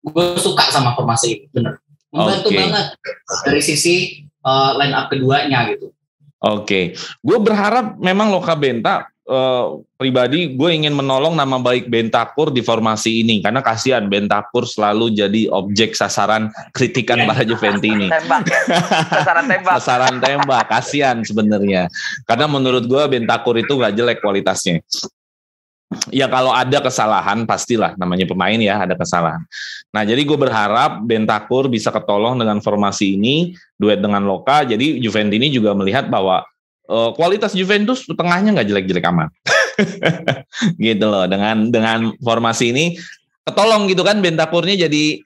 gue suka sama formasi ini, bener. Membantu banget dari sisi line up keduanya gitu. Oke. Gue berharap memang Loka Benta, pribadi gue ingin menolong nama baik Bentancur di formasi ini, karena kasihan Bentancur selalu jadi objek sasaran kritikan para Juventini. Sasaran tembak, kasihan sebenarnya. Karena menurut gue Bentancur itu gak jelek kualitasnya. Ya kalau ada kesalahan pastilah, namanya pemain ya ada kesalahan. Nah jadi gue berharap Bentancur bisa ketolong dengan formasi ini, duet dengan Loka. Jadi Juventini juga melihat bahwa kualitas Juventus tengahnya nggak jelek-jelek amat. Gitu loh, dengan formasi ini ketolong gitu kan, Bentancurnya jadi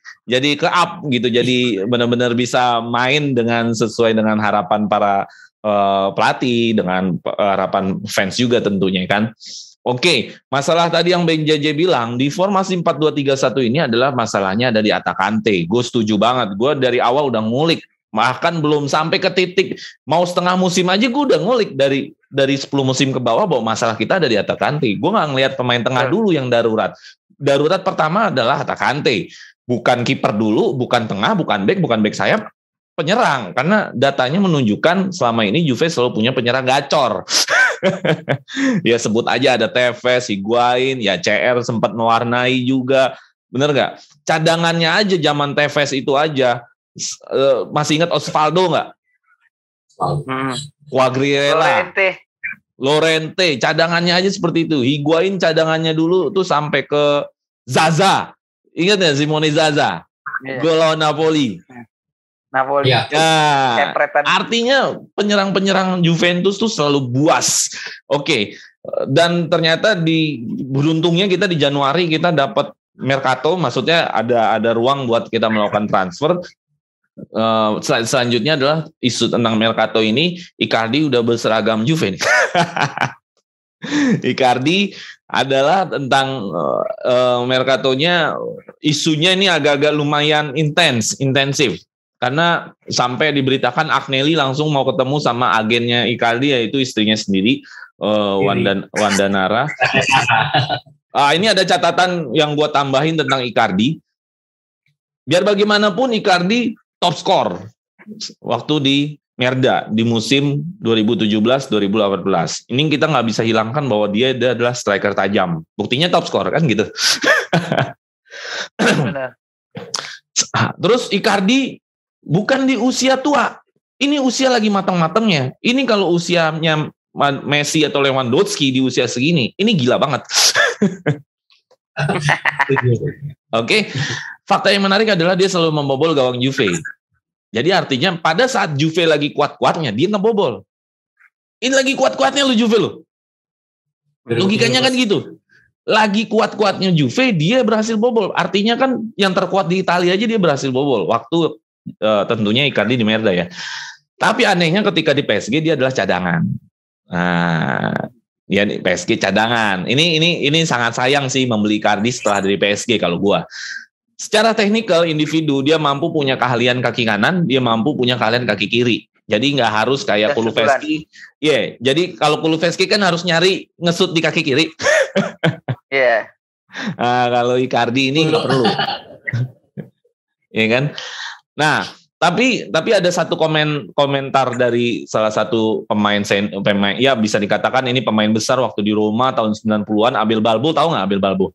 ke up gitu, jadi benar-benar bisa main dengan sesuai dengan harapan para pelatih, dengan harapan fans juga tentunya kan. Oke, masalah tadi yang Bang JJ bilang di formasi 4-2-3-1 ini adalah masalahnya ada di Attaccante. Gue setuju banget. Gue dari awal udah ngulik, bahkan belum sampai ke titik mau setengah musim aja gue udah ngulik dari 10 musim ke bawah bahwa masalah kita ada di Attaccante. Gue nggak ngelihat pemain tengah dulu yang darurat. Darurat pertama adalah Attaccante, bukan kiper dulu, bukan tengah, bukan back sayap, penyerang. Karena datanya menunjukkan selama ini Juve selalu punya penyerang gacor. Ya sebut aja ada Tevez, Higuain, ya CR sempat mewarnai juga, bener nggak? Cadangannya aja zaman Tevez itu aja, masih ingat Osvaldo nggak? Quagliarella, Llorente, cadangannya aja seperti itu. Higuain cadangannya dulu tuh sampai ke Zaza, ingat ya Simone Zaza, gol lawan Napoli. Ya. Artinya penyerang-penyerang Juventus tuh selalu buas. Oke. Dan ternyata beruntungnya kita di Januari kita dapat mercato, maksudnya ada ruang buat kita melakukan transfer. Selanjutnya adalah isu tentang mercato ini, Icardi udah berseragam Juve. Icardi adalah tentang mercatonya, isunya ini agak-agak lumayan intensif. Karena sampai diberitakan Agnelli langsung mau ketemu sama agennya Icardi, yaitu istrinya sendiri, Wanda Nara. Ini ada catatan yang gue tambahin tentang Icardi. Biar bagaimanapun Icardi top skor waktu di Merda di musim 2017-2018. Ini kita nggak bisa hilangkan bahwa dia adalah striker tajam. Buktinya top skor kan gitu. Terus Icardi bukan di usia tua, ini usia lagi matang-matangnya. Ini kalau usianya Messi atau Lewandowski di usia segini, ini gila banget. Oke. Fakta yang menarik adalah dia selalu membobol gawang Juve. Jadi artinya pada saat Juve lagi kuat-kuatnya, dia ngebobol. Ini lagi kuat-kuatnya lu Juve lu. Logikanya kan gitu. Lagi kuat-kuatnya Juve, dia berhasil bobol. Artinya kan yang terkuat di Italia aja dia berhasil bobol. Waktu tentunya Icardi di Merda ya. Tapi anehnya ketika di PSG dia adalah cadangan. Nah, dia di PSG cadangan. Ini sangat sayang sih membeli Icardi setelah dari PSG kalau gua. Secara teknikal individu dia mampu punya keahlian kaki kanan, dia mampu punya keahlian kaki kiri. Jadi nggak harus kayak Kulusevski. Iya, jadi kalau Kulusevski kan harus nyari ngesut di kaki kiri. Iya. Nah, kalau Icardi ini nggak perlu. Iya kan? Nah, tapi ada satu komentar dari salah satu pemain ya bisa dikatakan ini pemain besar waktu di Roma tahun 90-an, Abel Balbo, tahu nggak Abel Balbo?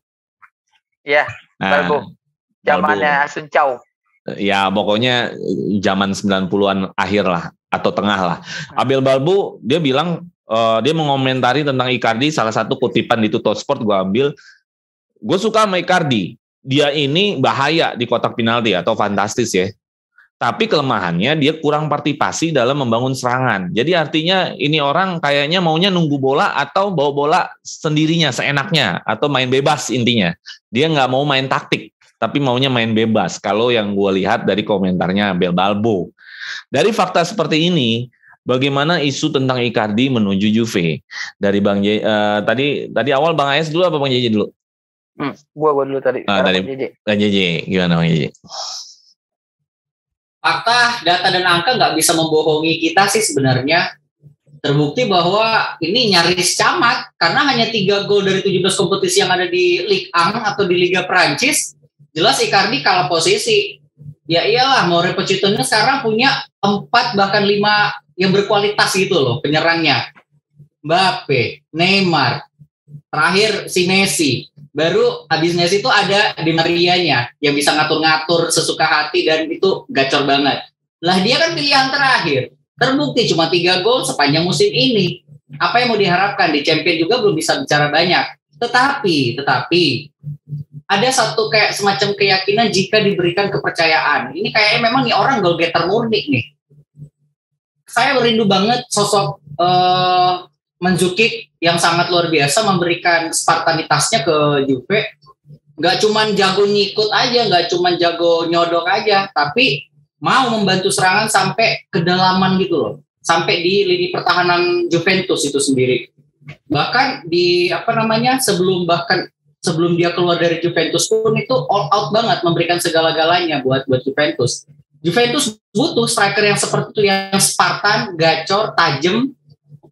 Iya, Balbo. Zamannya Asuncao. Ya, pokoknya zaman 90-an akhir lah atau tengah lah. Abel Balbo dia bilang dia mengomentari tentang Icardi, salah satu kutipan di Tuttosport gue ambil. Gue suka sama Icardi. Dia ini bahaya di kotak penalti atau fantastis ya. Tapi kelemahannya dia kurang partisipasi dalam membangun serangan. Jadi artinya ini orang kayaknya maunya nunggu bola atau bawa bola sendirinya, seenaknya. Atau main bebas intinya. Dia nggak mau main taktik, tapi maunya main bebas. Kalau yang gue lihat dari komentarnya Abel Balbo. Dari fakta seperti ini, bagaimana isu tentang Icardi menuju Juve? Dari Bang J, tadi awal Bang AS dulu apa Bang JJ dulu? Gua dulu tadi. Dari Bang JJ, gimana Bang JJ? Fakta, data dan angka nggak bisa membohongi kita sih sebenarnya. Terbukti bahwa ini nyaris camat karena hanya 3 gol dari 17 kompetisi yang ada di Ligue 1 atau di Liga Prancis. Jelas Icardi kalah posisi. Ya iyalah, Mauricio Pochettino sekarang punya 4 bahkan 5 yang berkualitas gitu loh penyerangnya. Mbappe, Neymar, terakhir si Messi. Baru habis Messi itu ada Di Marianya yang bisa ngatur-ngatur sesuka hati dan itu gacor banget. Lah dia kan pilihan terakhir. Terbukti cuma 3 gol sepanjang musim ini. Apa yang mau diharapkan di Champions juga belum bisa bicara banyak. Tetapi ada satu kayak semacam keyakinan jika diberikan kepercayaan. Ini kayaknya memang nih orang goal getter murni nih. Saya merindu banget sosok Mandzukic yang sangat luar biasa memberikan spartanitasnya ke Juve. Nggak cuman jago nyikut aja, nggak cuman jago nyodok aja, tapi mau membantu serangan sampai kedalaman gitu loh. Sampai di lini pertahanan Juventus itu sendiri. Bahkan di sebelum dia keluar dari Juventus pun itu all out banget memberikan segala-galanya buat Juventus. Juventus butuh striker yang seperti itu, yang Spartan, gacor, tajam.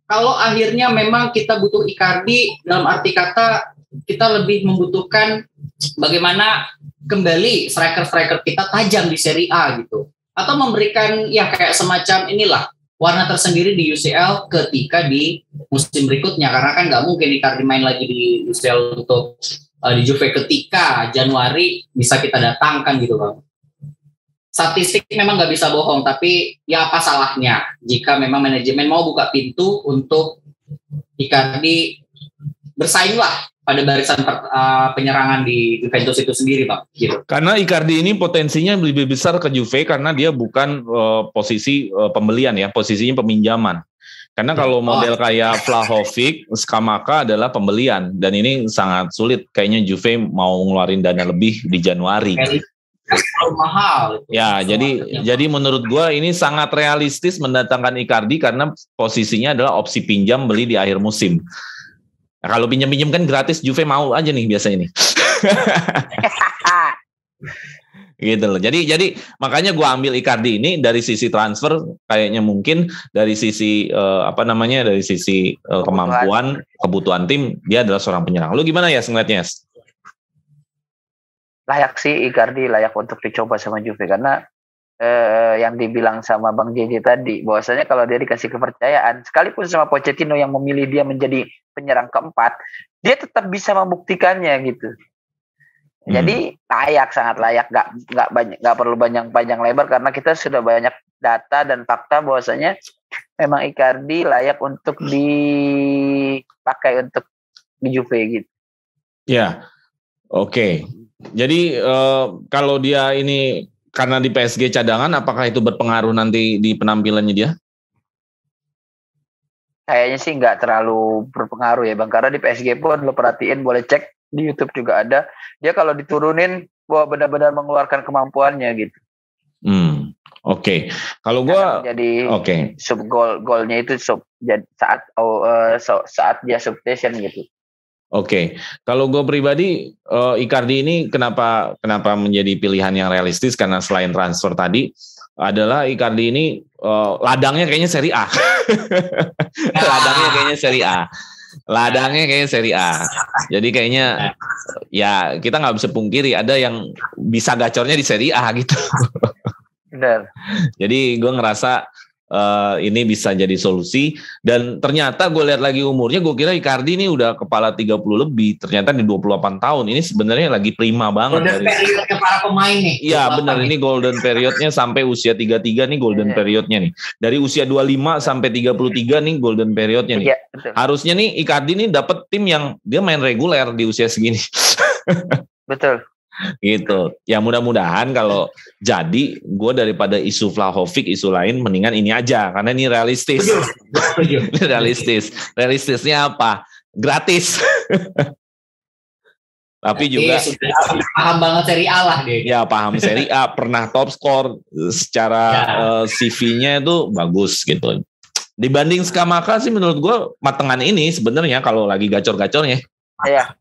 Kalau akhirnya memang kita butuh Icardi, dalam arti kata kita lebih membutuhkan bagaimana kembali striker-striker kita tajam di Serie A gitu. Atau memberikan ya kayak semacam inilah warna tersendiri di UCL ketika di musim berikutnya. Karena kan nggak mungkin Icardi main lagi di UCL untuk di Juve ketika Januari bisa kita datangkan gitu Bang. Statistik memang nggak bisa bohong, tapi ya apa salahnya jika memang manajemen mau buka pintu untuk Icardi bersainglah pada barisan penyerangan di Juventus itu sendiri, Bang. Gitu. Karena Icardi ini potensinya lebih besar ke Juve karena dia bukan posisi pembelian ya, posisinya peminjaman. Karena kalau model kayak Vlahovic, Scamacca adalah pembelian dan ini sangat sulit. Kayaknya Juve mau ngeluarin dana lebih di Januari. Mahal. Ya, jadi menurut gua ini sangat realistis mendatangkan Icardi karena posisinya adalah opsi pinjam beli di akhir musim. Nah, kalau pinjam-pinjam kan gratis, Juve mau aja nih biasanya nih. Gitu loh. Jadi makanya gua ambil Icardi ini dari sisi transfer kayaknya mungkin dari sisi dari sisi kemampuan, kebutuhan tim dia adalah seorang penyerang. Lu gimana ya ngeliatnya? Layak sih Icardi, layak untuk dicoba sama Juve karena yang dibilang sama Bang JJ tadi bahwasanya kalau dia dikasih kepercayaan sekalipun sama Pochettino yang memilih dia menjadi penyerang keempat, dia tetap bisa membuktikannya gitu. Jadi layak, sangat layak, nggak perlu panjang lebar karena kita sudah banyak data dan fakta bahwasanya memang Icardi layak untuk dipakai untuk di Juve gitu. Ya, oke. Jadi kalau dia ini karena di PSG cadangan, apakah itu berpengaruh nanti di penampilannya dia? kayaknya sih nggak terlalu berpengaruh ya Bang, karena di PSG pun lo perhatiin, boleh cek di YouTube juga ada, dia kalau diturunin wah benar-benar mengeluarkan kemampuannya gitu. Oke. Kalau gua jadi sub golnya itu saat dia substitution gitu. Oke. Kalau gue pribadi Icardi ini kenapa menjadi pilihan yang realistis, karena selain transfer tadi adalah Icardi ini ladangnya kayaknya Serie A. Ladangnya kayaknya Serie A. Jadi kayaknya ya kita nggak bisa pungkiri ada yang bisa gacornya di Serie A gitu. Benar. Jadi gue ngerasa ini bisa jadi solusi, dan ternyata gue lihat lagi umurnya, gue kira Icardi ini udah kepala 30 lebih, ternyata di 28 tahun. Ini sebenarnya lagi prima banget. Golden periodnya para pemain nih. Iya benar, ini golden periodnya sampai usia 33 nih golden periodnya nih. Dari usia 25 sampai 33 nih golden periodnya nih. Harusnya nih Icardi nih dapat tim yang dia main reguler di usia segini. Betul. Gitu. Ya mudah-mudahan kalau jadi, gue daripada isu Vlahovic, isu lain, mendingan ini aja karena ini realistis. Realistisnya apa? Gratis. Tapi juga paham banget Serie A lah deh. Ya paham Serie A, pernah top skor, secara CV-nya itu bagus gitu. Dibanding Scamacca sih menurut gue matengan ini sebenarnya kalau lagi gacor-gacornya. Iya.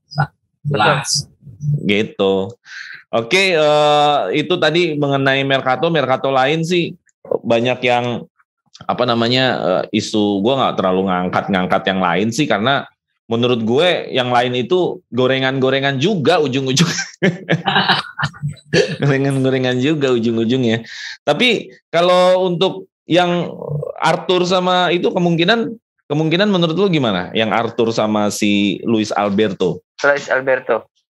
Betul. Gitu. Oke, itu tadi mengenai mercato lain sih banyak yang isu. Gue nggak terlalu ngangkat yang lain sih, karena menurut gue yang lain itu gorengan juga ujung-ujung. Gorengan juga ujung-ujungnya. Tapi kalau untuk yang Arthur sama itu kemungkinan menurut lu gimana? Yang Arthur sama si Luis Alberto.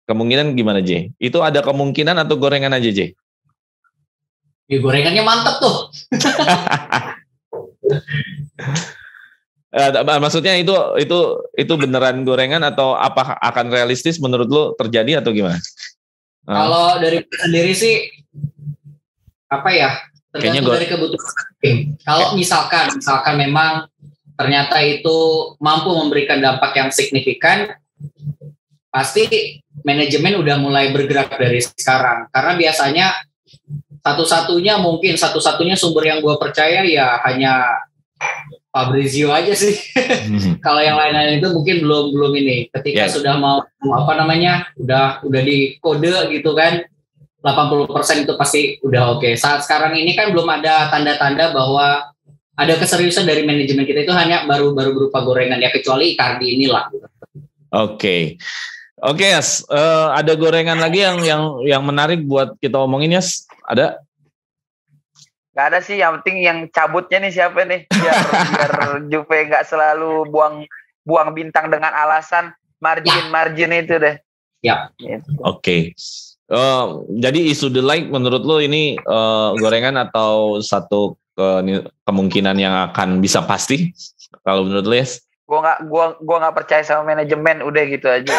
Kemungkinan gimana, J? Itu ada kemungkinan atau gorengan aja, J? Ya gorengannya mantep tuh. Maksudnya itu beneran gorengan atau apa akan realistis menurut lo terjadi atau gimana? Kalau dari sendiri sih tergantung dari kebutuhan tim. Kalau misalkan memang ternyata itu mampu memberikan dampak yang signifikan, pasti manajemen udah mulai bergerak dari sekarang. Karena biasanya satu-satunya sumber yang gue percaya ya hanya Fabrizio aja sih. Kalau yang lain-lain itu mungkin belum ini. Ketika sudah mau udah di kode gitu kan, 80% itu pasti udah oke. Saat sekarang ini kan belum ada tanda-tanda bahwa ada keseriusan dari manajemen kita, itu hanya baru berupa gorengan ya, kecuali Icardi inilah. Oke, Yas. Ada gorengan lagi yang menarik buat kita omongin, Yas? Ada? Gak ada sih, yang penting yang cabutnya nih siapa nih, biar Juve nggak selalu buang bintang dengan alasan margin itu deh. Ya. Oke. Jadi isu The Like menurut lo ini gorengan atau satu kemungkinan yang akan bisa pasti? Kalau menurut lo, Yes? Gua nggak percaya sama manajemen, udah gitu aja.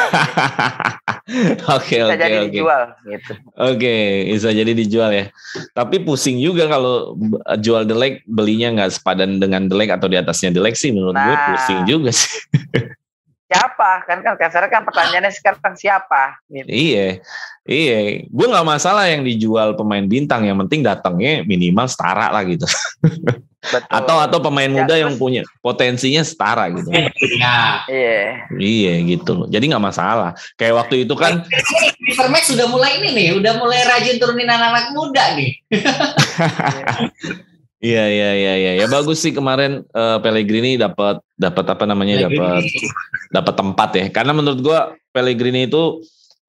Oke. Bisa jadi dijual gitu. Oke, bisa jadi dijual ya. Tapi pusing juga kalau jual The Like, belinya nggak sepadan dengan The Like atau di atasnya The Like sih, menurut gue pusing juga sih. Siapa? Kan kasarnya kan pertanyaannya sekarang siapa? Gitu. Iya. Gue nggak masalah yang dijual pemain bintang, yang penting datangnya minimal setara lah gitu. atau pemain muda yang punya potensinya setara gitu. Iya gitu. Jadi nggak masalah. Kayak waktu itu kan Max udah mulai rajin turunin anak-anak muda nih. Iya. Ya bagus sih kemarin Pellegrini dapat tempat ya. Karena menurut gua Pellegrini itu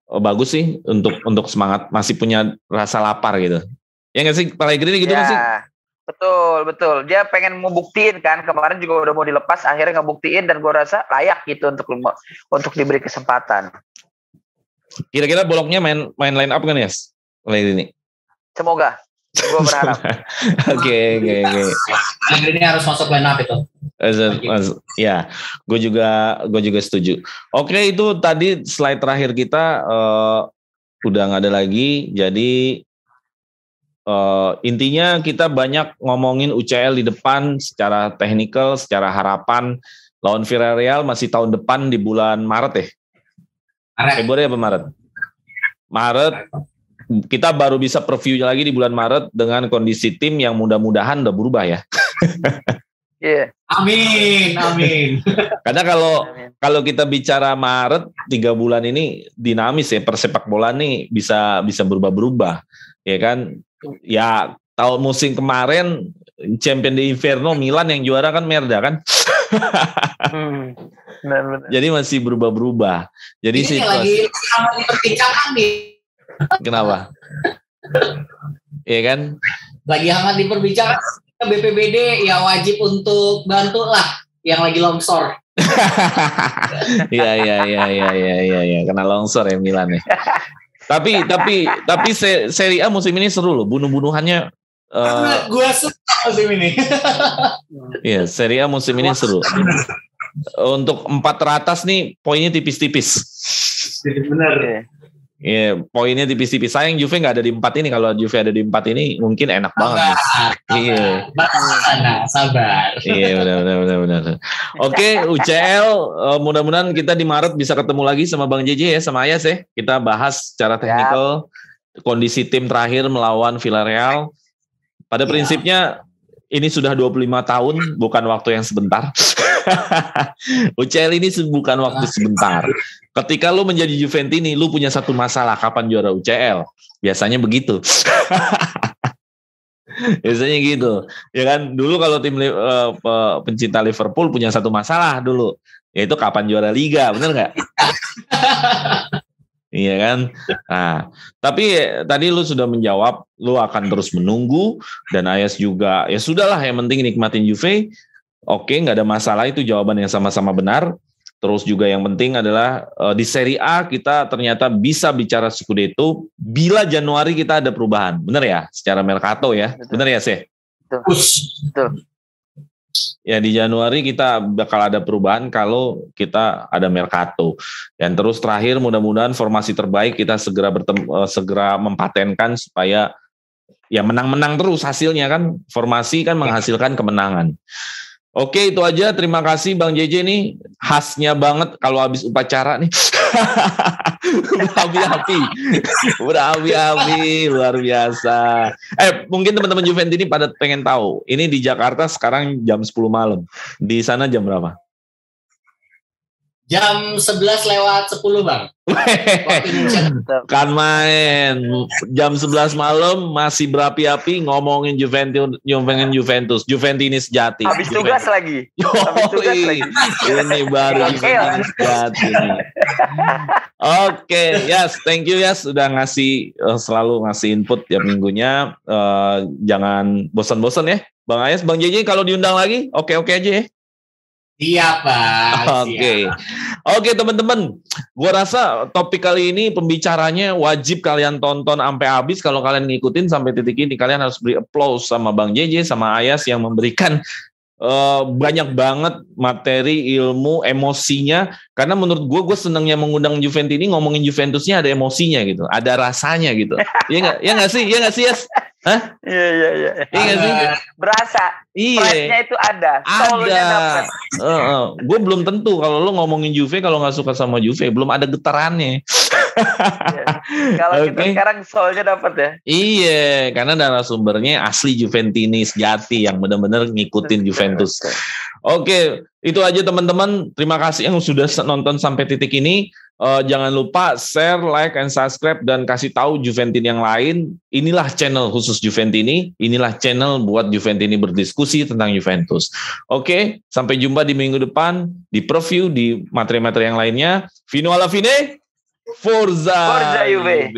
bagus sih untuk semangat, masih punya rasa lapar gitu. Ya nggak sih Pellegrini gitu nggak sih? Betul. Dia pengen mau buktiin kan, kemarin juga udah mau dilepas, akhirnya ngebuktiin, dan gue rasa layak gitu untuk diberi kesempatan. Kira-kira Bologna main line up kan, Yes? Pellegrini. Semoga. Gue berharap. Oke. Ini harus masuk line up itu. Ya, gue juga setuju. Oke, itu tadi slide terakhir kita udah nggak ada lagi. Jadi intinya kita banyak ngomongin UCL di depan secara teknikal, secara harapan Lawan Villarreal masih tahun depan di bulan Maret ya? Februari apa Maret? Maret. Kita baru bisa preview lagi di bulan Maret dengan kondisi tim yang mudah-mudahan udah berubah ya. Iya. Amin. Karena kalau kita bicara Maret 3 bulan ini dinamis ya, persepak bola nih bisa berubah-berubah ya kan. Ya tahun musim kemarin champion di Inferno Milan yang juara kan Merda kan. Benar. Jadi masih berubah-berubah. Jadi ini situasi lagi sama diperbincangkan nih. Kenapa? Iya kan? Lagi hangat diperbincangkan. BPBD ya wajib untuk bantu lah yang lagi longsor. Iya. Kena longsor ya Milan ya. Tapi Serie A musim ini seru loh. Bunuh-bunuhannya. Gua suka musim ini. Iya, Serie A musim ini seru. Untuk 4 teratas nih poinnya tipis-tipis. Benar. Iya, poinnya tipis-tipis. Sayang Juve nggak ada di 4 ini. Kalau Juve ada di 4 ini mungkin enak banget. Iya. Sabar. Iya, benar. Oke, UCL mudah-mudahan kita di Maret bisa ketemu lagi sama Bang JJ ya, sama Ayas ya. Kita bahas secara teknikal kondisi tim terakhir melawan Villarreal. Pada prinsipnya ini sudah 25 tahun, bukan waktu yang sebentar. UCL ini bukan waktu sebentar. Ketika lu menjadi Juventini, lu punya satu masalah, kapan juara UCL? Biasanya begitu. Biasanya gitu. Ya kan, dulu kalau tim pencinta Liverpool punya satu masalah dulu, yaitu kapan juara Liga, bener nggak? Iya kan? Nah, tapi tadi lu sudah menjawab, lu akan terus menunggu, dan Ayas juga, ya sudahlah, yang penting nikmatin Juve. Oke, nggak ada masalah, itu jawaban yang sama-sama benar. Terus juga yang penting adalah di Serie A kita ternyata bisa bicara Scudetto bila Januari kita ada perubahan. Benar ya? Secara Mercato ya. Betul. Benar ya, Seh? Betul. Ya di Januari kita bakal ada perubahan kalau kita ada Mercato. Dan terus terakhir mudah-mudahan formasi terbaik kita segera mempatenkan supaya ya menang-menang terus hasilnya kan. Formasi kan menghasilkan kemenangan. Oke, itu aja. Terima kasih Bang JJ nih. Khasnya banget kalau habis upacara nih. Berapi-api. Luar biasa. Mungkin teman-teman Juventini pada pengen tahu. Ini di Jakarta sekarang jam 10 malam. Di sana jam berapa? Jam 11:10 Bang. Kan main jam 11 malam masih berapi-api ngomongin Juventus, Juventini sejati. Habis tugas lagi. Ini baru Juventini sejati. Oke, yes, thank you yes sudah ngasih selalu ngasih input tiap minggunya. Jangan bosan-bosan ya, Bang Ayas, Bang JJ kalau diundang lagi, oke aja ya. Iya Pak. Oke teman-teman, gua rasa topik kali ini pembicaranya wajib kalian tonton sampai habis. Kalau kalian ngikutin sampai titik ini, kalian harus beri applause sama Bang JJ, sama Ayas yang memberikan banyak banget materi, ilmu, emosinya. Karena menurut gue senangnya mengundang Juventini, ngomongin Juventusnya ada emosinya gitu, ada rasanya gitu. Iya nggak sih, Yes? Hah? Iya. Iya sih? Berasa. Iya. Pride-nya itu ada. Ada. Gue belum tentu kalau lo ngomongin Juve kalau nggak suka sama Juve belum ada getarannya. Iya. Kalau kita sekarang soulnya dapat ya. Iya, karena narasumbernya asli Juventini sejati yang benar-benar ngikutin Juventus. Oke, itu aja teman-teman. Terima kasih yang sudah nonton sampai titik ini. Jangan lupa share, like, and subscribe dan kasih tahu Juventini yang lain. Inilah channel khusus Juventini. Inilah channel buat Juventini berdiskusi tentang Juventus. Oke, sampai jumpa di minggu depan di preview di materi-materi yang lainnya. Fino alla fine, Forza Juve.